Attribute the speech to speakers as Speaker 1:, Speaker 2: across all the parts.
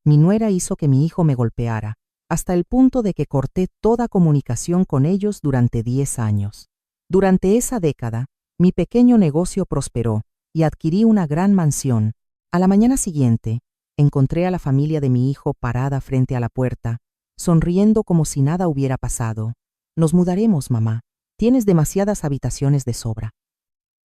Speaker 1: Mi nuera hizo que mi hijo me golpeara, hasta el punto de que corté toda comunicación con ellos durante 10 años. Durante esa década, mi pequeño negocio prosperó y adquirí una gran mansión. A la mañana siguiente, encontré a la familia de mi hijo parada frente a la puerta, sonriendo como si nada hubiera pasado. Nos mudaremos, mamá. Tienes demasiadas habitaciones de sobra.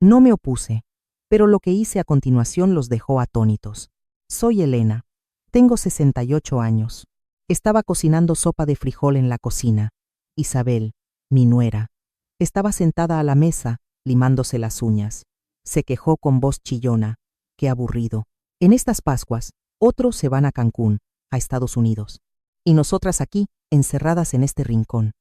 Speaker 1: No me opuse, pero lo que hice a continuación los dejó atónitos. Soy Elena. Tengo 68 años. Estaba cocinando sopa de frijol en la cocina. Isabel, mi nuera, estaba sentada a la mesa, limándose las uñas. Se quejó con voz chillona. Qué aburrido. En estas Pascuas, otros se van a Cancún, a Estados Unidos. Y nosotras aquí, encerradas en este rincón.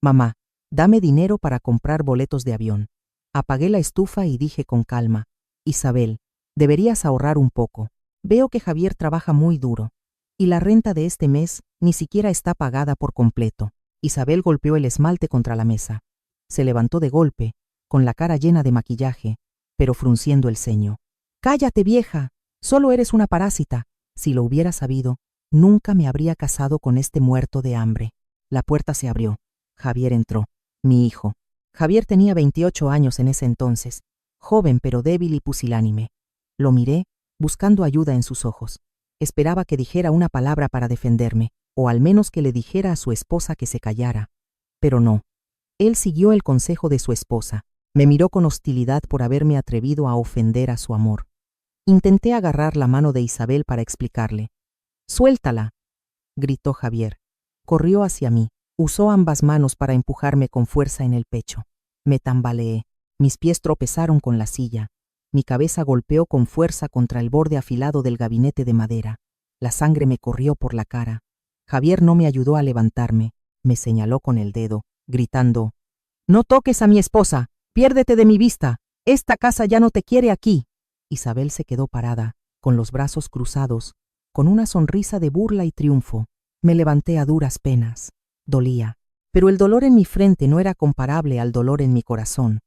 Speaker 1: Mamá, dame dinero para comprar boletos de avión. Apagué la estufa y dije con calma, Isabel, deberías ahorrar un poco. Veo que Javier trabaja muy duro. Y la renta de este mes ni siquiera está pagada por completo. Isabel golpeó el esmalte contra la mesa. Se levantó de golpe, con la cara llena de maquillaje, pero frunciendo el ceño. ¡Cállate, vieja! Solo eres una parásita. Si lo hubiera sabido, nunca me habría casado con este muerto de hambre. La puerta se abrió. Javier entró. Mi hijo. Javier tenía 28 años en ese entonces, joven pero débil y pusilánime. Lo miré, buscando ayuda en sus ojos. Esperaba que dijera una palabra para defenderme, o al menos que le dijera a su esposa que se callara. Pero no. Él siguió el consejo de su esposa. Me miró con hostilidad por haberme atrevido a ofender a su amor. Intenté agarrar la mano de Isabel para explicarle. «¡Suéltala!», gritó Javier. Corrió hacia mí. Usó ambas manos para empujarme con fuerza en el pecho. Me tambaleé. Mis pies tropezaron con la silla. Mi cabeza golpeó con fuerza contra el borde afilado del gabinete de madera. La sangre me corrió por la cara. Javier no me ayudó a levantarme. Me señaló con el dedo, gritando, «¡No toques a mi esposa! ¡Piérdete de mi vista! ¡Esta casa ya no te quiere aquí!». Isabel se quedó parada, con los brazos cruzados, con una sonrisa de burla y triunfo. Me levanté a duras penas. Dolía, pero el dolor en mi frente no era comparable al dolor en mi corazón.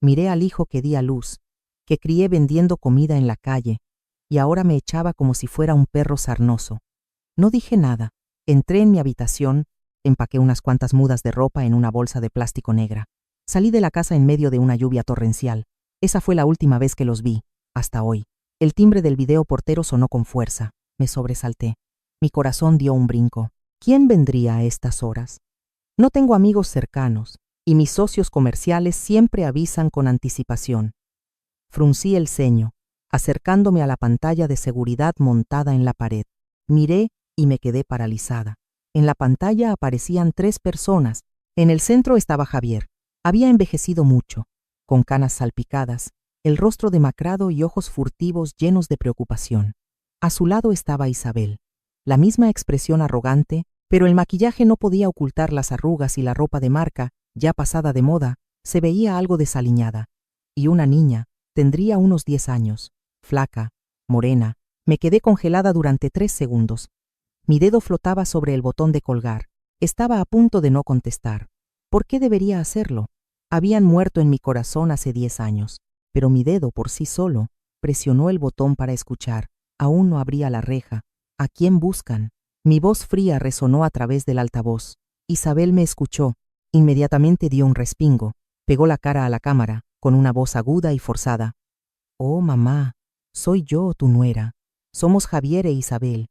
Speaker 1: Miré al hijo que di a luz, que crié vendiendo comida en la calle, y ahora me echaba como si fuera un perro sarnoso. No dije nada. Entré en mi habitación, empaqué unas cuantas mudas de ropa en una bolsa de plástico negra. Salí de la casa en medio de una lluvia torrencial. Esa fue la última vez que los vi, hasta hoy. El timbre del videoportero sonó con fuerza. Me sobresalté. Mi corazón dio un brinco. ¿Quién vendría a estas horas? No tengo amigos cercanos, y mis socios comerciales siempre avisan con anticipación. Fruncí el ceño, acercándome a la pantalla de seguridad montada en la pared. Miré y me quedé paralizada. En la pantalla aparecían 3 personas. En el centro estaba Javier. Había envejecido mucho, con canas salpicadas, el rostro demacrado y ojos furtivos llenos de preocupación. A su lado estaba Isabel. La misma expresión arrogante, pero el maquillaje no podía ocultar las arrugas y la ropa de marca, ya pasada de moda, se veía algo desaliñada. Y una niña, tendría unos 10 años, flaca, morena. Me quedé congelada durante 3 segundos. Mi dedo flotaba sobre el botón de colgar. Estaba a punto de no contestar. ¿Por qué debería hacerlo? Habían muerto en mi corazón hace 10 años, pero mi dedo por sí solo presionó el botón para escuchar. Aún no abría la reja. ¿A quién buscan? Mi voz fría resonó a través del altavoz. Isabel me escuchó. Inmediatamente dio un respingo. Pegó la cara a la cámara, con una voz aguda y forzada. «Oh, mamá, soy yo, tu nuera. Somos Javier e Isabel.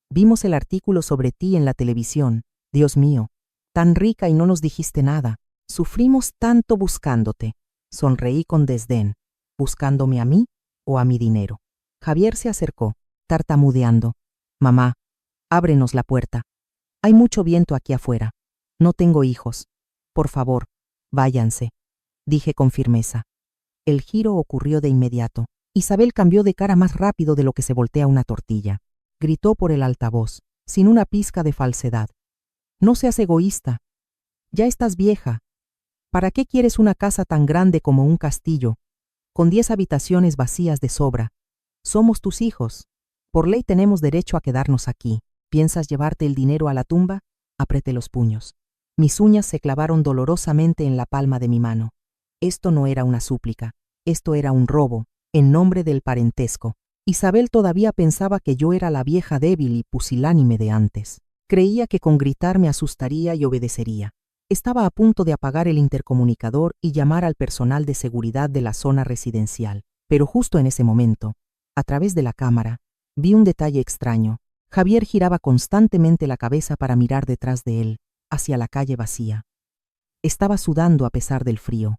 Speaker 1: Vimos el artículo sobre ti en la televisión. Dios mío, tan rica y no nos dijiste nada. Sufrimos tanto buscándote». Sonreí con desdén. ¿Buscándome a mí o a mi dinero? Javier se acercó, tartamudeando. «Mamá, ábrenos la puerta. Hay mucho viento aquí afuera. No tengo hijos. Por favor, váyanse», dije con firmeza. El giro ocurrió de inmediato. Isabel cambió de cara más rápido de lo que se voltea una tortilla. Gritó por el altavoz, sin una pizca de falsedad. «No seas egoísta. Ya estás vieja. ¿Para qué quieres una casa tan grande como un castillo, con 10 habitaciones vacías de sobra? Somos tus hijos. Por ley tenemos derecho a quedarnos aquí. ¿Piensas llevarte el dinero a la tumba?». Apreté los puños. Mis uñas se clavaron dolorosamente en la palma de mi mano. Esto no era una súplica. Esto era un robo, en nombre del parentesco. Isabel todavía pensaba que yo era la vieja débil y pusilánime de antes. Creía que con gritar me asustaría y obedecería. Estaba a punto de apagar el intercomunicador y llamar al personal de seguridad de la zona residencial. Pero justo en ese momento, a través de la cámara, vi un detalle extraño. Javier giraba constantemente la cabeza para mirar detrás de él, hacia la calle vacía. Estaba sudando a pesar del frío.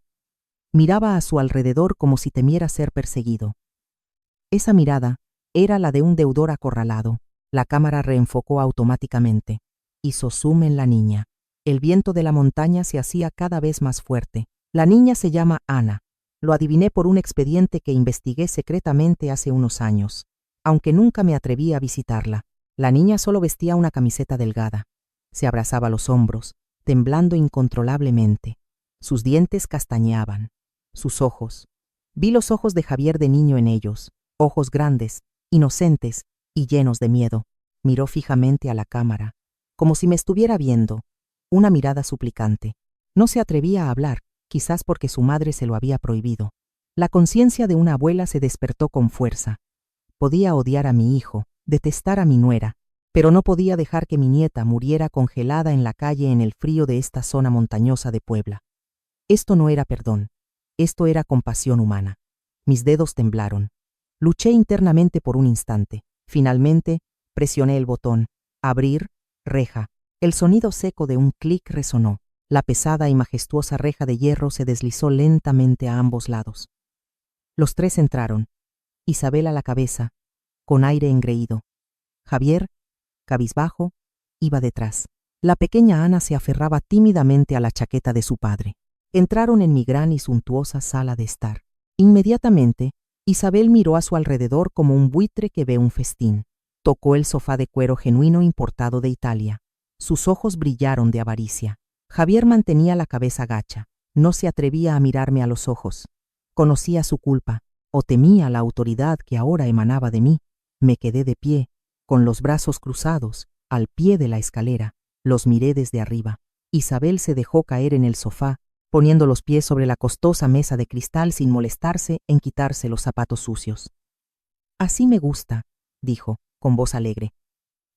Speaker 1: Miraba a su alrededor como si temiera ser perseguido. Esa mirada era la de un deudor acorralado. La cámara reenfocó automáticamente. Hizo zoom en la niña. El viento de la montaña se hacía cada vez más fuerte. La niña se llama Ana. Lo adiviné por un expediente que investigué secretamente hace unos años, aunque nunca me atreví a visitarla. La niña solo vestía una camiseta delgada. Se abrazaba los hombros, temblando incontrolablemente. Sus dientes castañeaban. Sus ojos. Vi los ojos de Javier de niño en ellos, ojos grandes, inocentes y llenos de miedo. Miró fijamente a la cámara, como si me estuviera viendo, una mirada suplicante. No se atrevía a hablar, quizás porque su madre se lo había prohibido. La conciencia de una abuela se despertó con fuerza. Podía odiar a mi hijo, detestar a mi nuera, pero no podía dejar que mi nieta muriera congelada en la calle en el frío de esta zona montañosa de Puebla. Esto no era perdón, esto era compasión humana. Mis dedos temblaron. Luché internamente por un instante. Finalmente, presioné el botón. Abrir, reja. El sonido seco de un clic resonó. La pesada y majestuosa reja de hierro se deslizó lentamente a ambos lados. Los tres entraron. Isabel a la cabeza, con aire engreído. Javier, cabizbajo, iba detrás. La pequeña Ana se aferraba tímidamente a la chaqueta de su padre. Entraron en mi gran y suntuosa sala de estar. Inmediatamente, Isabel miró a su alrededor como un buitre que ve un festín. Tocó el sofá de cuero genuino importado de Italia. Sus ojos brillaron de avaricia. Javier mantenía la cabeza gacha. No se atrevía a mirarme a los ojos. Conocía su culpa, o temía la autoridad que ahora emanaba de mí. Me quedé de pie, con los brazos cruzados, al pie de la escalera. Los miré desde arriba. Isabel se dejó caer en el sofá, poniendo los pies sobre la costosa mesa de cristal sin molestarse en quitarse los zapatos sucios. Así me gusta, dijo, con voz alegre.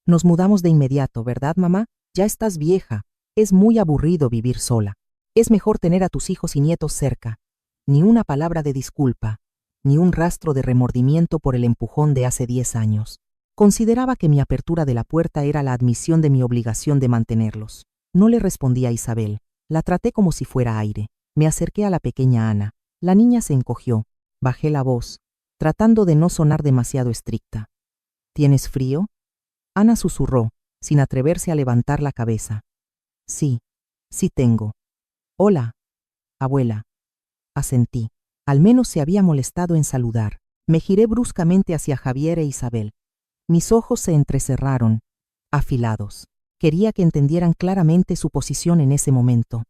Speaker 1: Nos mudamos de inmediato, ¿verdad, mamá? Ya estás vieja. Es muy aburrido vivir sola. Es mejor tener a tus hijos y nietos cerca. Ni una palabra de disculpa, ni un rastro de remordimiento por el empujón de hace 10 años. Consideraba que mi apertura de la puerta era la admisión de mi obligación de mantenerlos. No le respondí a Isabel. La traté como si fuera aire. Me acerqué a la pequeña Ana. La niña se encogió. Bajé la voz, tratando de no sonar demasiado estricta. ¿Tienes frío? Ana susurró, sin atreverse a levantar la cabeza. Sí, sí tengo. Hola, abuela. Asentí. Al menos se había molestado en saludar. Me giré bruscamente hacia Javier e Isabel. Mis ojos se entrecerraron, afilados. Quería que entendieran claramente su posición en ese momento.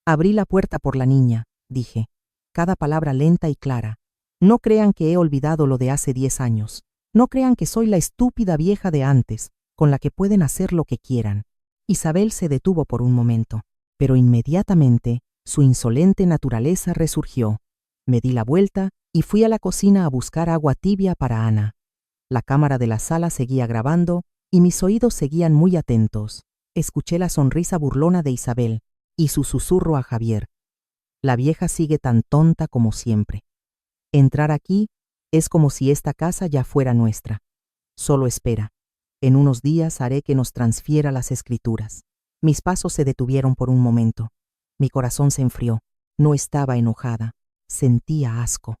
Speaker 1: Abrí la puerta por la niña, dije, cada palabra lenta y clara. No crean que he olvidado lo de hace 10 años. No crean que soy la estúpida vieja de antes, con la que pueden hacer lo que quieran. Isabel se detuvo por un momento, pero inmediatamente su insolente naturaleza resurgió. Me di la vuelta y fui a la cocina a buscar agua tibia para Ana. La cámara de la sala seguía grabando y mis oídos seguían muy atentos. Escuché la sonrisa burlona de Isabel y su susurro a Javier. La vieja sigue tan tonta como siempre. Entrar aquí es como si esta casa ya fuera nuestra. Solo espera. En unos días haré que nos transfiera las escrituras. Mis pasos se detuvieron por un momento. Mi corazón se enfrió. No estaba enojada. Sentía asco.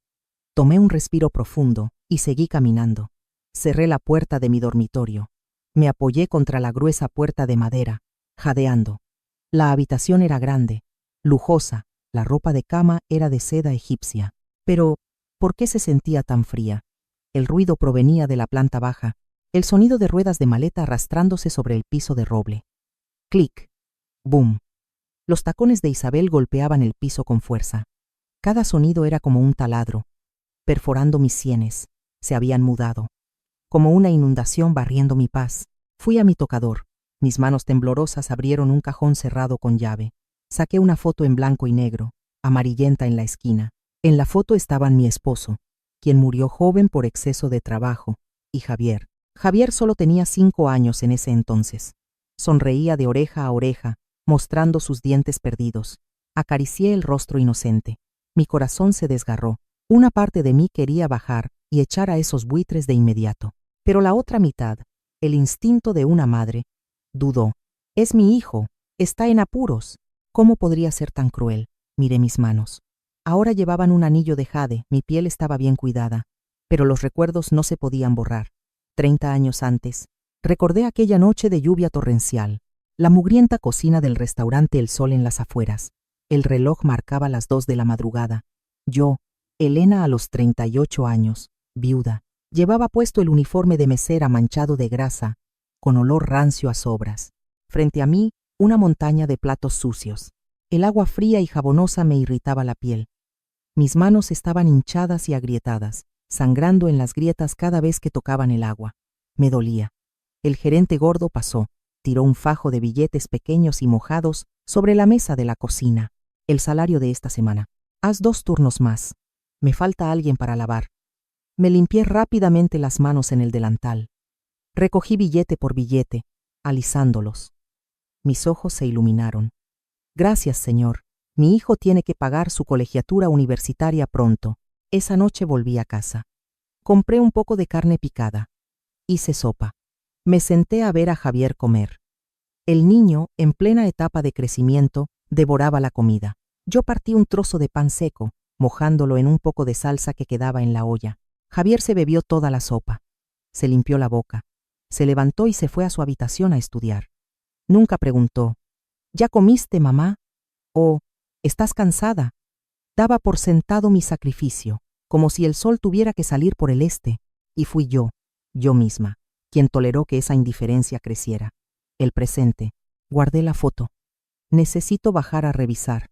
Speaker 1: Tomé un respiro profundo y seguí caminando. Cerré la puerta de mi dormitorio. Me apoyé contra la gruesa puerta de madera, jadeando. La habitación era grande, lujosa, la ropa de cama era de seda egipcia. Pero, ¿por qué se sentía tan fría? El ruido provenía de la planta baja, el sonido de ruedas de maleta arrastrándose sobre el piso de roble. Clic. Boom. Los tacones de Isabel golpeaban el piso con fuerza. Cada sonido era como un taladro, perforando mis sienes. Se habían mudado. Como una inundación barriendo mi paz. Fui a mi tocador. Mis manos temblorosas abrieron un cajón cerrado con llave. Saqué una foto en blanco y negro, amarillenta en la esquina. En la foto estaban mi esposo, quien murió joven por exceso de trabajo, y Javier. Javier solo tenía 5 años en ese entonces. Sonreía de oreja a oreja, mostrando sus dientes perdidos. Acaricié el rostro inocente. Mi corazón se desgarró. Una parte de mí quería bajar y echar a esos buitres de inmediato. Pero la otra mitad, el instinto de una madre, dudó. Es mi hijo, está en apuros. ¿Cómo podría ser tan cruel? Miré mis manos. Ahora llevaban un anillo de jade, mi piel estaba bien cuidada, pero los recuerdos no se podían borrar. 30 años antes, recordé aquella noche de lluvia torrencial, la mugrienta cocina del restaurante El Sol en las afueras. El reloj marcaba las 2 de la madrugada. Yo, Elena a los 38 años, viuda, llevaba puesto el uniforme de mesera manchado de grasa, con olor rancio a sobras. Frente a mí, una montaña de platos sucios. El agua fría y jabonosa me irritaba la piel. Mis manos estaban hinchadas y agrietadas, sangrando en las grietas cada vez que tocaban el agua. Me dolía. El gerente gordo pasó, tiró un fajo de billetes pequeños y mojados sobre la mesa de la cocina. El salario de esta semana. Haz 2 turnos más. Me falta alguien para lavar. Me limpié rápidamente las manos en el delantal. Recogí billete por billete, alisándolos. Mis ojos se iluminaron. Gracias, señor. Mi hijo tiene que pagar su colegiatura universitaria pronto. Esa noche volví a casa. Compré un poco de carne picada. Hice sopa. Me senté a ver a Javier comer. El niño, en plena etapa de crecimiento, devoraba la comida. Yo partí un trozo de pan seco, mojándolo en un poco de salsa que quedaba en la olla. Javier se bebió toda la sopa. Se limpió la boca. Se levantó y se fue a su habitación a estudiar. Nunca preguntó, ¿ya comiste, mamá? ¿O estás cansada? Daba por sentado mi sacrificio, como si el sol tuviera que salir por el este, y fui yo misma, quien toleró que esa indiferencia creciera. El presente. Guardé la foto. Necesito bajar a revisar.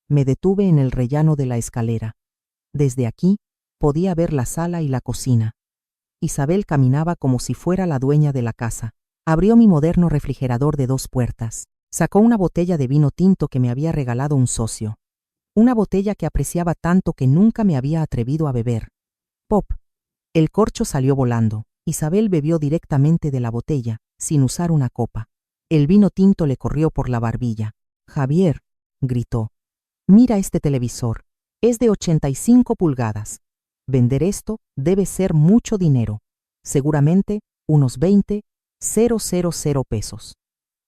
Speaker 1: Me detuve en el rellano de la escalera. Desde aquí podía ver la sala y la cocina. Isabel caminaba como si fuera la dueña de la casa. Abrió mi moderno refrigerador de 2 puertas. Sacó una botella de vino tinto que me había regalado un socio. Una botella que apreciaba tanto que nunca me había atrevido a beber. ¡Pop! El corcho salió volando. Isabel bebió directamente de la botella, sin usar una copa. El vino tinto le corrió por la barbilla. «Javier», gritó, «mira este televisor. Es de 85 pulgadas. Vender esto debe ser mucho dinero. Seguramente unos 20,000 pesos».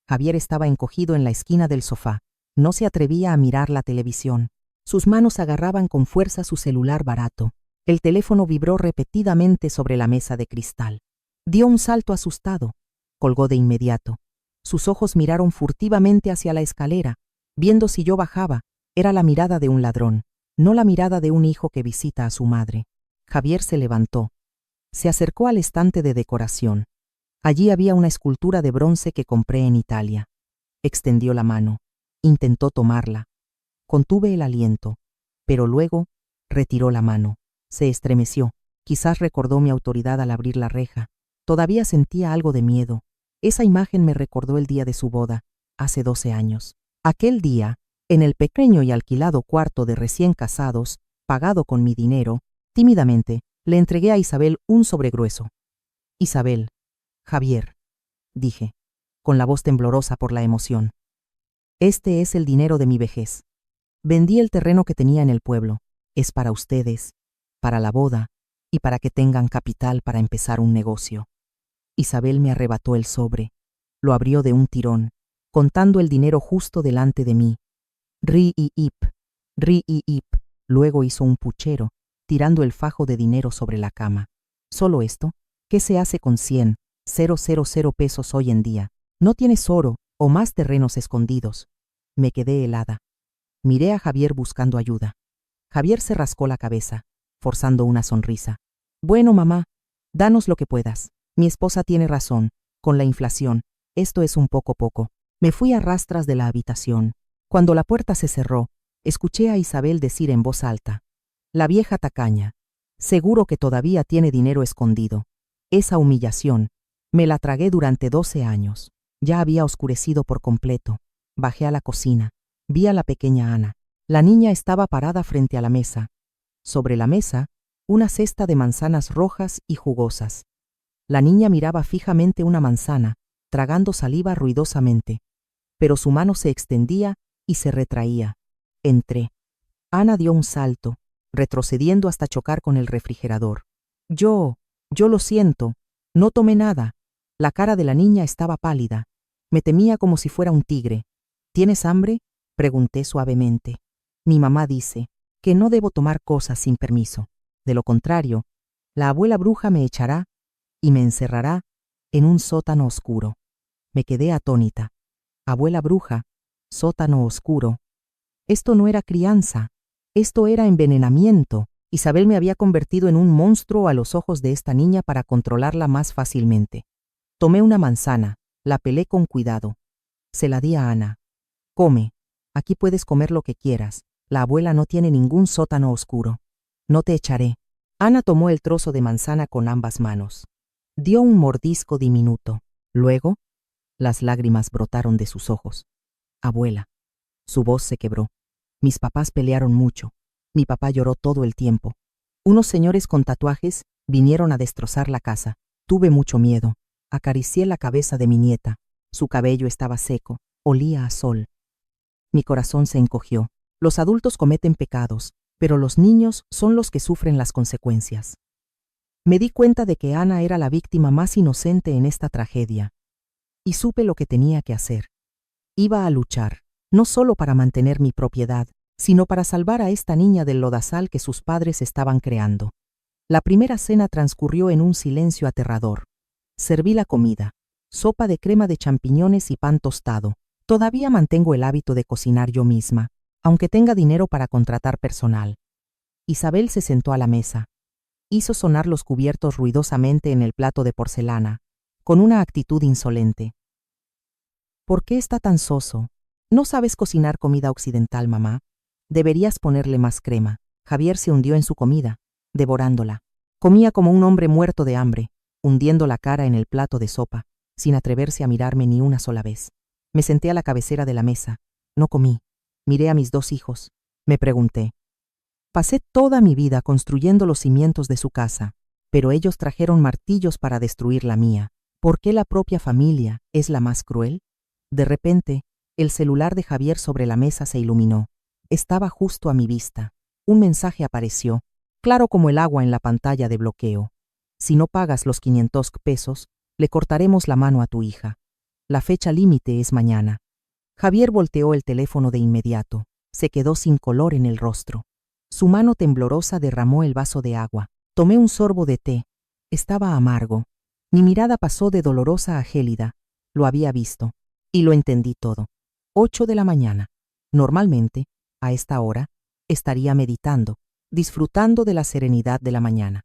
Speaker 1: Javier estaba encogido en la esquina del sofá. No se atrevía a mirar la televisión. Sus manos agarraban con fuerza su celular barato. El teléfono vibró repetidamente sobre la mesa de cristal. Dio un salto asustado. Colgó de inmediato. Sus ojos miraron furtivamente hacia la escalera, viendo si yo bajaba. Era la mirada de un ladrón, no la mirada de un hijo que visita a su madre. Javier se levantó. Se acercó al estante de decoración. Allí había una escultura de bronce que compré en Italia. Extendió la mano. Intentó tomarla. Contuve el aliento, pero luego retiró la mano. Se estremeció. Quizás recordó mi autoridad al abrir la reja. Todavía sentía algo de miedo. Esa imagen me recordó el día de su boda, hace 12 años. Aquel día, en el pequeño y alquilado cuarto de recién casados, pagado con mi dinero, tímidamente, le entregué a Isabel un sobre grueso. «Isabel, Javier», dije, con la voz temblorosa por la emoción. «Este es el dinero de mi vejez. Vendí el terreno que tenía en el pueblo. Es para ustedes, para la boda y para que tengan capital para empezar un negocio». Isabel me arrebató el sobre. Lo abrió de un tirón, contando el dinero justo delante de mí. Ri-i-ip. Luego hizo un puchero, tirando el fajo de dinero sobre la cama. ¿Solo esto? ¿Qué se hace con 100,000 pesos hoy en día? ¿No tienes oro o más terrenos escondidos? Me quedé helada. Miré a Javier buscando ayuda. Javier se rascó la cabeza, forzando una sonrisa. «Bueno, mamá, danos lo que puedas. Mi esposa tiene razón. Con la inflación, esto es un poco. Me fui a rastras de la habitación. Cuando la puerta se cerró, escuché a Isabel decir en voz alta: «La vieja tacaña. Seguro que todavía tiene dinero escondido». Esa humillación me la tragué durante 12 años. Ya había oscurecido por completo. Bajé a la cocina. Vi a la pequeña Ana. La niña estaba parada frente a la mesa. Sobre la mesa, una cesta de manzanas rojas y jugosas. La niña miraba fijamente una manzana, tragando saliva ruidosamente, pero su mano se extendía y se retraía. Entré. Ana dio un salto, retrocediendo hasta chocar con el refrigerador. Yo lo siento, no tomé nada. La cara de la niña estaba pálida. Me temía como si fuera un tigre. ¿Tienes hambre?, pregunté suavemente. Mi mamá dice que no debo tomar cosas sin permiso. De lo contrario, la abuela bruja me echará y me encerrará en un sótano oscuro. Me quedé atónita. Abuela bruja, sótano oscuro. Esto no era crianza, esto era envenenamiento. Isabel me había convertido en un monstruo a los ojos de esta niña para controlarla más fácilmente. Tomé una manzana, la pelé con cuidado. Se la di a Ana. Come, aquí puedes comer lo que quieras. La abuela no tiene ningún sótano oscuro. No te echaré. Ana tomó el trozo de manzana con ambas manos. Dio un mordisco diminuto. Luego, las lágrimas brotaron de sus ojos. Abuela. Su voz se quebró. Mis papás pelearon mucho. Mi papá lloró todo el tiempo. Unos señores con tatuajes vinieron a destrozar la casa. Tuve mucho miedo. Acaricié la cabeza de mi nieta. Su cabello estaba seco, olía a sol. Mi corazón se encogió. Los adultos cometen pecados, pero los niños son los que sufren las consecuencias. Me di cuenta de que Ana era la víctima más inocente en esta tragedia. Y supe lo que tenía que hacer. Iba a luchar, no solo para mantener mi propiedad, sino para salvar a esta niña del lodazal que sus padres estaban creando. La primera cena transcurrió en un silencio aterrador. Serví la comida, sopa de crema de champiñones y pan tostado. Todavía mantengo el hábito de cocinar yo misma, aunque tenga dinero para contratar personal. Isabel se sentó a la mesa. Hizo sonar los cubiertos ruidosamente en el plato de porcelana, con una actitud insolente. ¿Por qué está tan soso? ¿No sabes cocinar comida occidental, mamá? Deberías ponerle más crema. Javier se hundió en su comida, devorándola. Comía como un hombre muerto de hambre, hundiendo la cara en el plato de sopa, sin atreverse a mirarme ni una sola vez. Me senté a la cabecera de la mesa. No comí. Miré a mis dos hijos. Me pregunté. Pasé toda mi vida construyendo los cimientos de su casa, pero ellos trajeron martillos para destruir la mía. ¿Por qué la propia familia es la más cruel? De repente, el celular de Javier sobre la mesa se iluminó. Estaba justo a mi vista. Un mensaje apareció, claro como el agua en la pantalla de bloqueo. Si no pagas los 500 pesos, le cortaremos la mano a tu hija. La fecha límite es mañana. Javier volteó el teléfono de inmediato. Se quedó sin color en el rostro. Su mano temblorosa derramó el vaso de agua. Tomé un sorbo de té. Estaba amargo. Mi mirada pasó de dolorosa a gélida. Lo había visto. Y lo entendí todo. 8 de la mañana. Normalmente, a esta hora, estaría meditando, disfrutando de la serenidad de la mañana.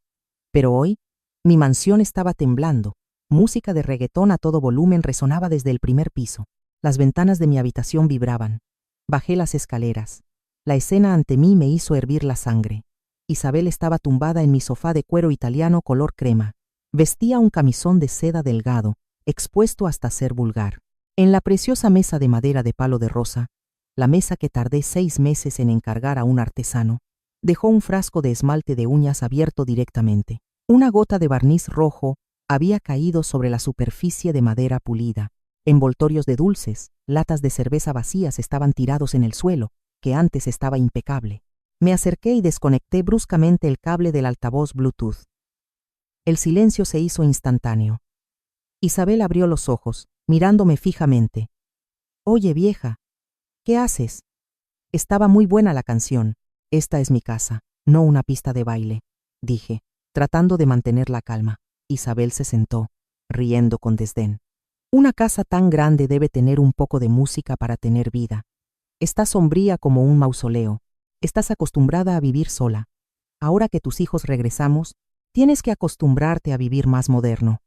Speaker 1: Pero hoy, mi mansión estaba temblando. Música de reggaetón a todo volumen resonaba desde el primer piso. Las ventanas de mi habitación vibraban. Bajé las escaleras. La escena ante mí me hizo hervir la sangre. Isabel estaba tumbada en mi sofá de cuero italiano color crema. Vestía un camisón de seda delgado, expuesto hasta ser vulgar. En la preciosa mesa de madera de palo de rosa, la mesa que tardé 6 meses en encargar a un artesano, dejó un frasco de esmalte de uñas abierto directamente. Una gota de barniz rojo había caído sobre la superficie de madera pulida. Envoltorios de dulces, latas de cerveza vacías estaban tirados en el suelo, que antes estaba impecable. Me acerqué y desconecté bruscamente el cable del altavoz Bluetooth. El silencio se hizo instantáneo. Isabel abrió los ojos, mirándome fijamente. «Oye, vieja, ¿qué haces?» Estaba muy buena la canción. «Esta es mi casa, no una pista de baile», dije, tratando de mantener la calma. Isabel se sentó, riendo con desdén. «Una casa tan grande debe tener un poco de música para tener vida. Estás sombría como un mausoleo. Estás acostumbrada a vivir sola. Ahora que tus hijos regresamos, tienes que acostumbrarte a vivir más moderno».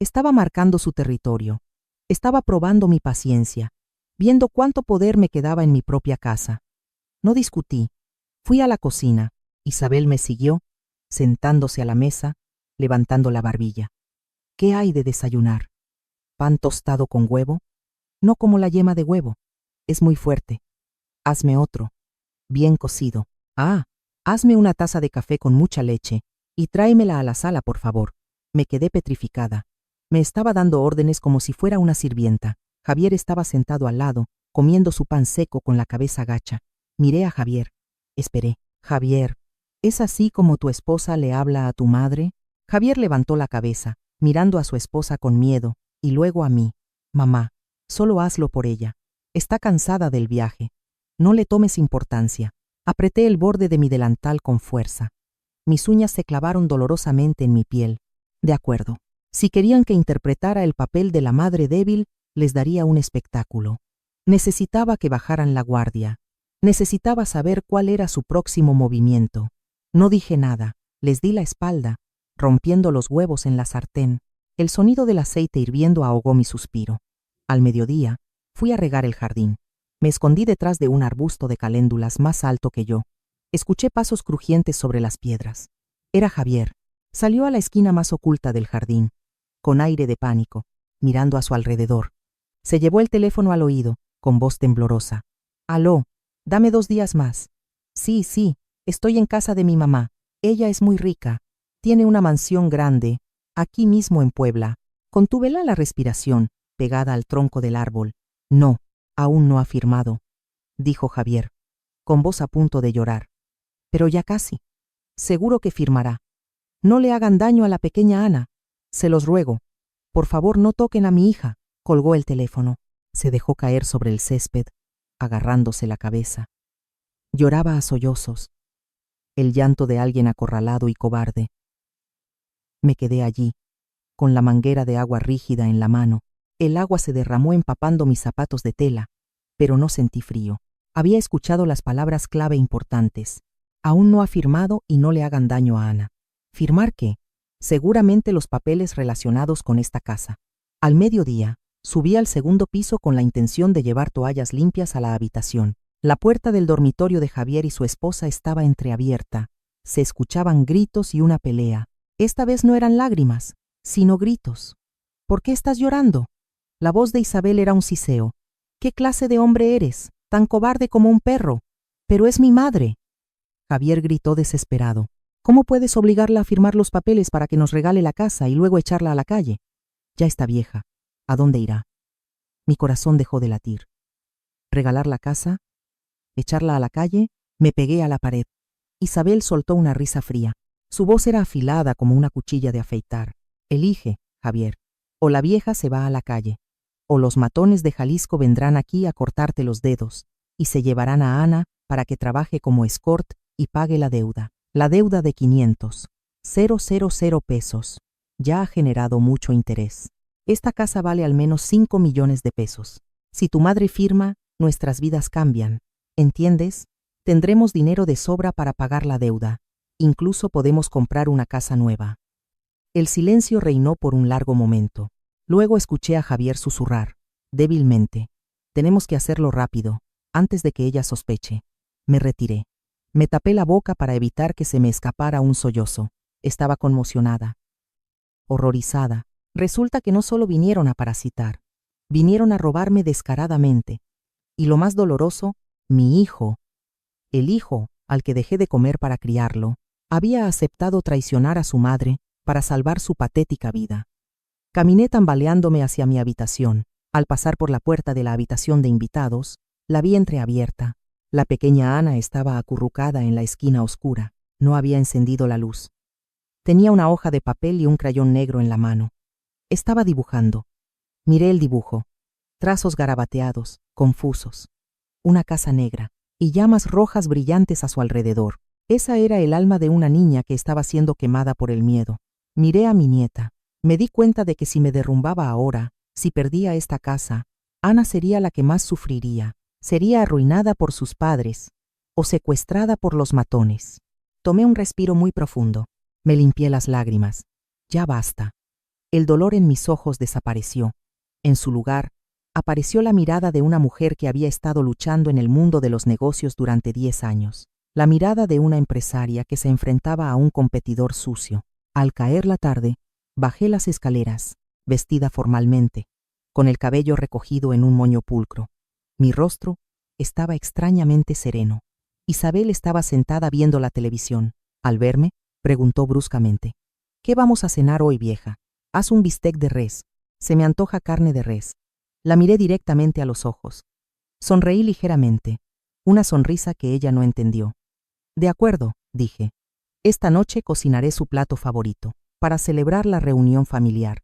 Speaker 1: Estaba marcando su territorio. Estaba probando mi paciencia, viendo cuánto poder me quedaba en mi propia casa. No discutí. Fui a la cocina. Isabel me siguió, sentándose a la mesa, levantando la barbilla. «¿Qué hay de desayunar? ¿Pan tostado con huevo? No como la yema de huevo. Es muy fuerte. Hazme otro. Bien cocido. Ah, Hazme una taza de café con mucha leche y tráemela a la sala, por favor. Me quedé petrificada. Me estaba dando órdenes como si fuera una sirvienta. Javier estaba sentado al lado, comiendo su pan seco con la cabeza gacha. Miré a Javier. Esperé. Javier, ¿es así como tu esposa le habla a tu madre? Javier levantó la cabeza, mirando a su esposa con miedo, y luego a mí. Mamá, solo hazlo por ella. Está cansada del viaje. No le tomes importancia. Apreté el borde de mi delantal con fuerza. Mis uñas se clavaron dolorosamente en mi piel. De acuerdo. Si querían que interpretara el papel de la madre débil, les daría un espectáculo. Necesitaba que bajaran la guardia. Necesitaba saber cuál era su próximo movimiento. No dije nada. Les di la espalda, rompiendo los huevos en la sartén. El sonido del aceite hirviendo ahogó mi suspiro. Al mediodía, fui a regar el jardín. Me escondí detrás de un arbusto de caléndulas más alto que yo. Escuché pasos crujientes sobre las piedras. Era Javier. Salió a la esquina más oculta del jardín, con aire de pánico, mirando a su alrededor. Se llevó el teléfono al oído, con voz temblorosa. «Aló, dame 2 días más». Sí, estoy en casa de mi mamá. Ella es muy rica. Tiene una mansión grande, aquí mismo en Puebla. Contubela la respiración, pegada al tronco del árbol. «No, aún no ha firmado», dijo Javier, con voz a punto de llorar. «Pero ya casi. Seguro que firmará. No le hagan daño a la pequeña Ana. Se los ruego. Por favor, no toquen a mi hija». Colgó el teléfono. Se dejó caer sobre el césped, agarrándose la cabeza. Lloraba a sollozos. El llanto de alguien acorralado y cobarde. Me quedé allí, con la manguera de agua rígida en la mano. El agua se derramó empapando mis zapatos de tela, pero no sentí frío. Había escuchado las palabras clave importantes. Aún no ha firmado y no le hagan daño a Ana. ¿Firmar qué? Seguramente los papeles relacionados con esta casa. Al mediodía, subí al segundo piso con la intención de llevar toallas limpias a la habitación. La puerta del dormitorio de Javier y su esposa estaba entreabierta. Se escuchaban gritos y una pelea. Esta vez no eran lágrimas, sino gritos. «¿Por qué estás llorando?» La voz de Isabel era un siseo. «¿Qué clase de hombre eres? Tan cobarde como un perro. Pero es mi madre». Javier gritó desesperado. «¿Cómo puedes obligarla a firmar los papeles para que nos regale la casa y luego echarla a la calle? Ya está vieja. ¿A dónde irá?» Mi corazón dejó de latir. ¿Regalar la casa? ¿Echarla a la calle? Me pegué a la pared. Isabel soltó una risa fría. Su voz era afilada como una cuchilla de afeitar. «Elige, Javier. O la vieja se va a la calle, o los matones de Jalisco vendrán aquí a cortarte los dedos y se llevarán a Ana para que trabaje como escort y pague la deuda. La deuda de 500,000 pesos. Ya ha generado mucho interés. Esta casa vale al menos 5 millones de pesos. Si tu madre firma, nuestras vidas cambian. ¿Entiendes? Tendremos dinero de sobra para pagar la deuda. Incluso podemos comprar una casa nueva». El silencio reinó por un largo momento. Luego escuché a Javier susurrar, débilmente: «Tenemos que hacerlo rápido, antes de que ella sospeche». Me retiré. Me tapé la boca para evitar que se me escapara un sollozo. Estaba conmocionada, horrorizada. Resulta que no solo vinieron a parasitar, vinieron a robarme descaradamente. Y lo más doloroso, mi hijo, el hijo al que dejé de comer para criarlo, había aceptado traicionar a su madre para salvar su patética vida. Caminé tambaleándome hacia mi habitación. Al pasar por la puerta de la habitación de invitados, la vi entreabierta. La pequeña Ana estaba acurrucada en la esquina oscura. No había encendido la luz. Tenía una hoja de papel y un crayón negro en la mano. Estaba dibujando. Miré el dibujo. Trazos garabateados, confusos. Una casa negra y llamas rojas brillantes a su alrededor. Esa era el alma de una niña que estaba siendo quemada por el miedo. Miré a mi nieta. Me di cuenta de que si me derrumbaba ahora, si perdía esta casa, Ana sería la que más sufriría. Sería arruinada por sus padres o secuestrada por los matones. Tomé un respiro muy profundo. Me limpié las lágrimas. Ya basta. El dolor en mis ojos desapareció. En su lugar, apareció la mirada de una mujer que había estado luchando en el mundo de los negocios durante 10 años. La mirada de una empresaria que se enfrentaba a un competidor sucio. Al caer la tarde, bajé las escaleras, vestida formalmente, con el cabello recogido en un moño pulcro. Mi rostro estaba extrañamente sereno. Isabel estaba sentada viendo la televisión. Al verme, preguntó bruscamente: «¿Qué vamos a cenar hoy, vieja?» «Haz un bistec de res. Se me antoja carne de res». La miré directamente a los ojos. Sonreí ligeramente, una sonrisa que ella no entendió. «De acuerdo», dije. «Esta noche cocinaré su plato favorito, para celebrar la reunión familiar».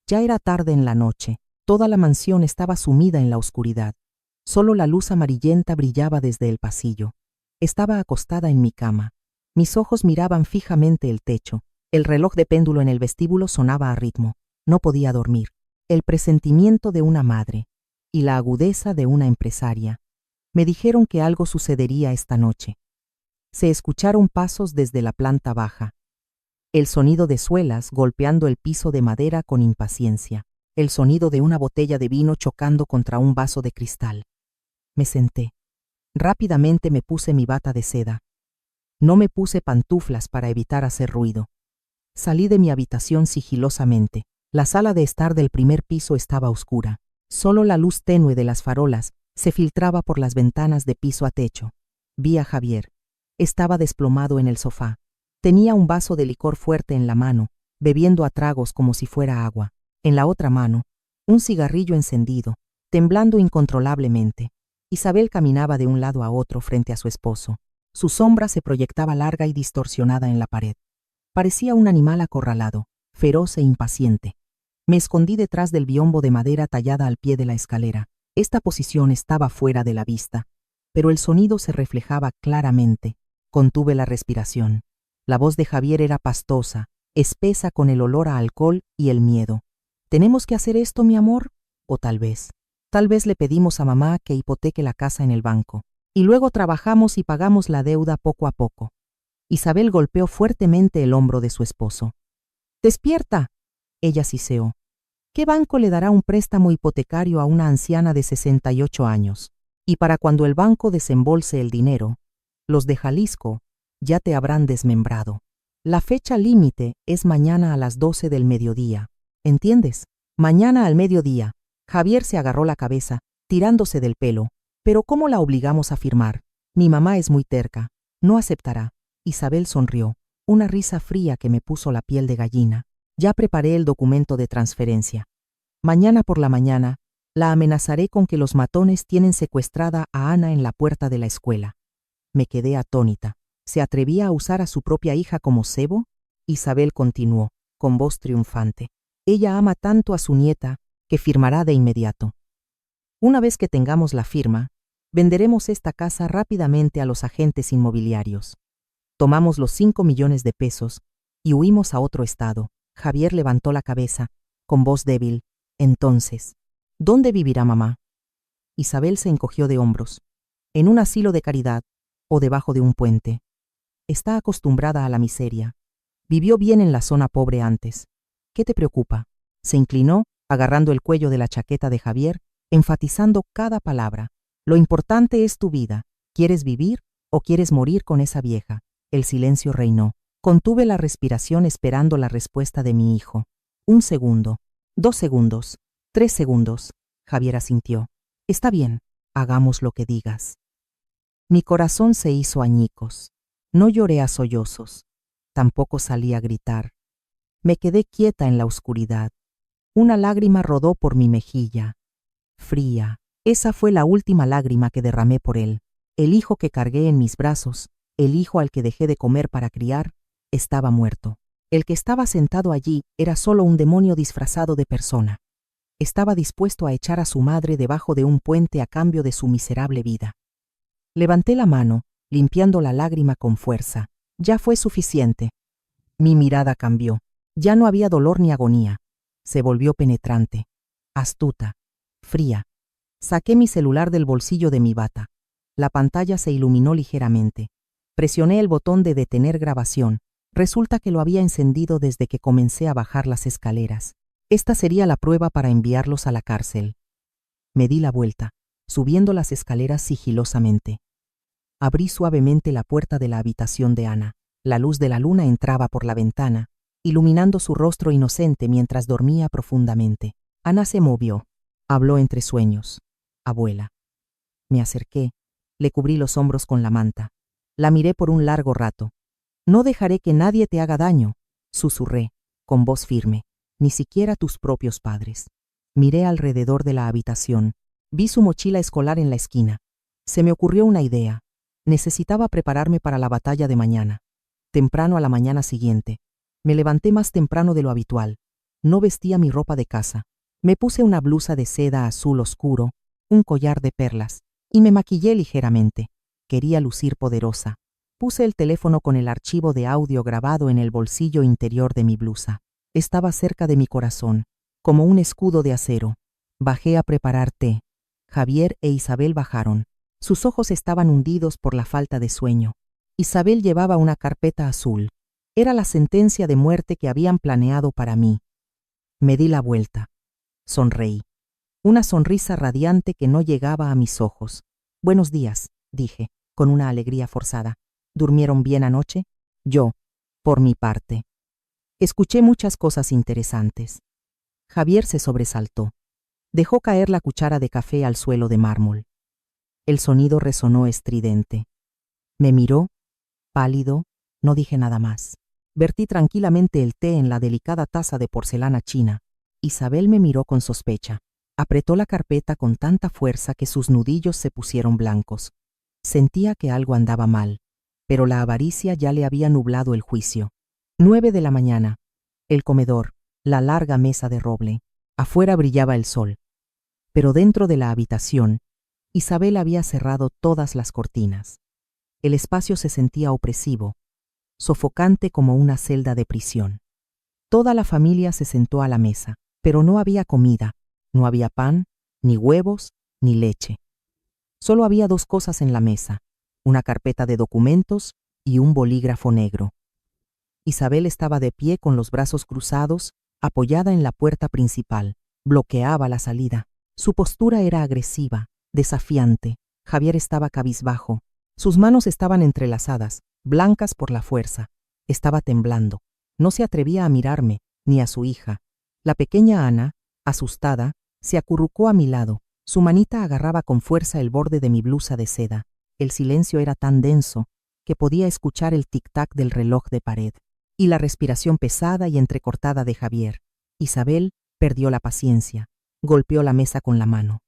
Speaker 1: Ya era tarde en la noche. Toda la mansión estaba sumida en la oscuridad. Solo la luz amarillenta brillaba desde el pasillo. Estaba acostada en mi cama. Mis ojos miraban fijamente el techo. El reloj de péndulo en el vestíbulo sonaba a ritmo. No podía dormir. El presentimiento de una madre y la agudeza de una empresaria me dijeron que algo sucedería esta noche. Se escucharon pasos desde la planta baja. El sonido de suelas golpeando el piso de madera con impaciencia. El sonido de una botella de vino chocando contra un vaso de cristal. Me senté. Rápidamente me puse mi bata de seda. No me puse pantuflas para evitar hacer ruido. Salí de mi habitación sigilosamente. La sala de estar del primer piso estaba oscura. Solo la luz tenue de las farolas se filtraba por las ventanas de piso a techo. Vi a Javier. Estaba desplomado en el sofá. Tenía un vaso de licor fuerte en la mano, bebiendo a tragos como si fuera agua. En la otra mano, un cigarrillo encendido, temblando incontrolablemente. Isabel caminaba de un lado a otro frente a su esposo. Su sombra se proyectaba larga y distorsionada en la pared. Parecía un animal acorralado, feroz e impaciente. Me escondí detrás del biombo de madera tallada al pie de la escalera. Esta posición estaba fuera de la vista, pero el sonido se reflejaba claramente. Contuve la respiración. La voz de Javier era pastosa, espesa con el olor a alcohol y el miedo. ¿Tenemos que hacer esto, mi amor? O tal vez le pedimos a mamá que hipoteque la casa en el banco. Y luego trabajamos y pagamos la deuda poco a poco. Isabel golpeó fuertemente el hombro de su esposo. «¡Despierta!», ella siseó. «¿Qué banco le dará un préstamo hipotecario a una anciana de 68 años? Y para cuando el banco desembolse el dinero, los de Jalisco ya te habrán desmembrado. La fecha límite es mañana a las 12 del mediodía. ¿Entiendes? Mañana al mediodía». Javier se agarró la cabeza, tirándose del pelo. «¿Pero cómo la obligamos a firmar? Mi mamá es muy terca. No aceptará». Isabel sonrió, una risa fría que me puso la piel de gallina. «Ya preparé el documento de transferencia. Mañana por la mañana la amenazaré con que los matones tienen secuestrada a Ana en la puerta de la escuela». Me quedé atónita. ¿Se atrevía a usar a su propia hija como cebo? Isabel continuó, con voz triunfante. «Ella ama tanto a su nieta que firmará de inmediato. Una vez que tengamos la firma, venderemos esta casa rápidamente a los agentes inmobiliarios. Tomamos los 5 millones de pesos y huimos a otro estado». Javier levantó la cabeza, con voz débil. «Entonces, ¿dónde vivirá mamá?» Isabel se encogió de hombros. «En un asilo de caridad o debajo de un puente. Está acostumbrada a la miseria. Vivió bien en la zona pobre antes. ¿Qué te preocupa?». Se inclinó, agarrando el cuello de la chaqueta de Javier, enfatizando cada palabra. «Lo importante es tu vida. ¿Quieres vivir o quieres morir con esa vieja?». El silencio reinó. Contuve la respiración esperando la respuesta de mi hijo. 1 segundo, 2 segundos, 3 segundos. Javier asintió. «Está bien, hagamos lo que digas». Mi corazón se hizo añicos. No lloré a sollozos. Tampoco salí a gritar. Me quedé quieta en la oscuridad. Una lágrima rodó por mi mejilla. Fría. Esa fue la última lágrima que derramé por él. El hijo que cargué en mis brazos, el hijo al que dejé de comer para criar, estaba muerto. El que estaba sentado allí era solo un demonio disfrazado de persona. Estaba dispuesto a echar a su madre debajo de un puente a cambio de su miserable vida. Levanté la mano, limpiando la lágrima con fuerza. Ya fue suficiente. Mi mirada cambió. Ya no había dolor ni agonía. Se volvió penetrante, astuta, fría. Saqué mi celular del bolsillo de mi bata. La pantalla se iluminó ligeramente. Presioné el botón de detener grabación. Resulta que lo había encendido desde que comencé a bajar las escaleras. Esta sería la prueba para enviarlos a la cárcel. Me di la vuelta, subiendo las escaleras sigilosamente. Abrí suavemente la puerta de la habitación de Ana. La luz de la luna entraba por la ventana, iluminando su rostro inocente mientras dormía profundamente. Ana se movió. Habló entre sueños. «Abuela». Me acerqué, Le cubrí los hombros con la manta. La miré por un largo rato. No dejaré que nadie te haga daño, susurré, con voz firme, ni siquiera tus propios padres. Miré alrededor de la habitación. Vi su mochila escolar en la esquina. Se me ocurrió una idea. Necesitaba prepararme para la batalla de mañana. Temprano a la mañana siguiente. Me levanté más temprano de lo habitual. No vestía mi ropa de casa. Me puse una blusa de seda azul oscuro, un collar de perlas, y me maquillé ligeramente. Quería lucir poderosa. Puse el teléfono con el archivo de audio grabado en el bolsillo interior de mi blusa. Estaba cerca de mi corazón, como un escudo de acero. Bajé a preparar té. Javier e Isabel bajaron. Sus ojos estaban hundidos por la falta de sueño. Isabel llevaba una carpeta azul. Era la sentencia de muerte que habían planeado para mí. Me di la vuelta. Sonreí. Una sonrisa radiante que no llegaba a mis ojos. Buenos días, dije, con una alegría forzada. ¿Durmieron bien anoche? Yo, por mi parte. Escuché muchas cosas interesantes. Javier se sobresaltó. Dejó caer la cuchara de café al suelo de mármol. El sonido resonó estridente. Me miró, pálido, no dije nada más. Vertí tranquilamente el té en la delicada taza de porcelana china. Isabel me miró con sospecha. Apretó la carpeta con tanta fuerza que sus nudillos se pusieron blancos. Sentía que algo andaba mal, pero la avaricia ya le había nublado el juicio. 9 de la mañana. El comedor, la larga mesa de roble. Afuera brillaba el sol. Pero dentro de la habitación, Isabel había cerrado todas las cortinas. El espacio se sentía opresivo, sofocante como una celda de prisión. Toda la familia se sentó a la mesa, pero no había comida, no había pan, ni huevos, ni leche. Solo había dos cosas en la mesa, una carpeta de documentos y un bolígrafo negro. Isabel estaba de pie con los brazos cruzados, apoyada en la puerta principal. Bloqueaba la salida. Su postura era agresiva, desafiante. Javier estaba cabizbajo. Sus manos estaban entrelazadas, blancas por la fuerza. Estaba temblando. No se atrevía a mirarme, ni a su hija. La pequeña Ana, asustada, se acurrucó a mi lado. Su manita agarraba con fuerza el borde de mi blusa de seda. El silencio era tan denso que podía escuchar el tic-tac del reloj de pared y la respiración pesada y entrecortada de Javier. Isabel perdió la paciencia. Golpeó la mesa con la mano.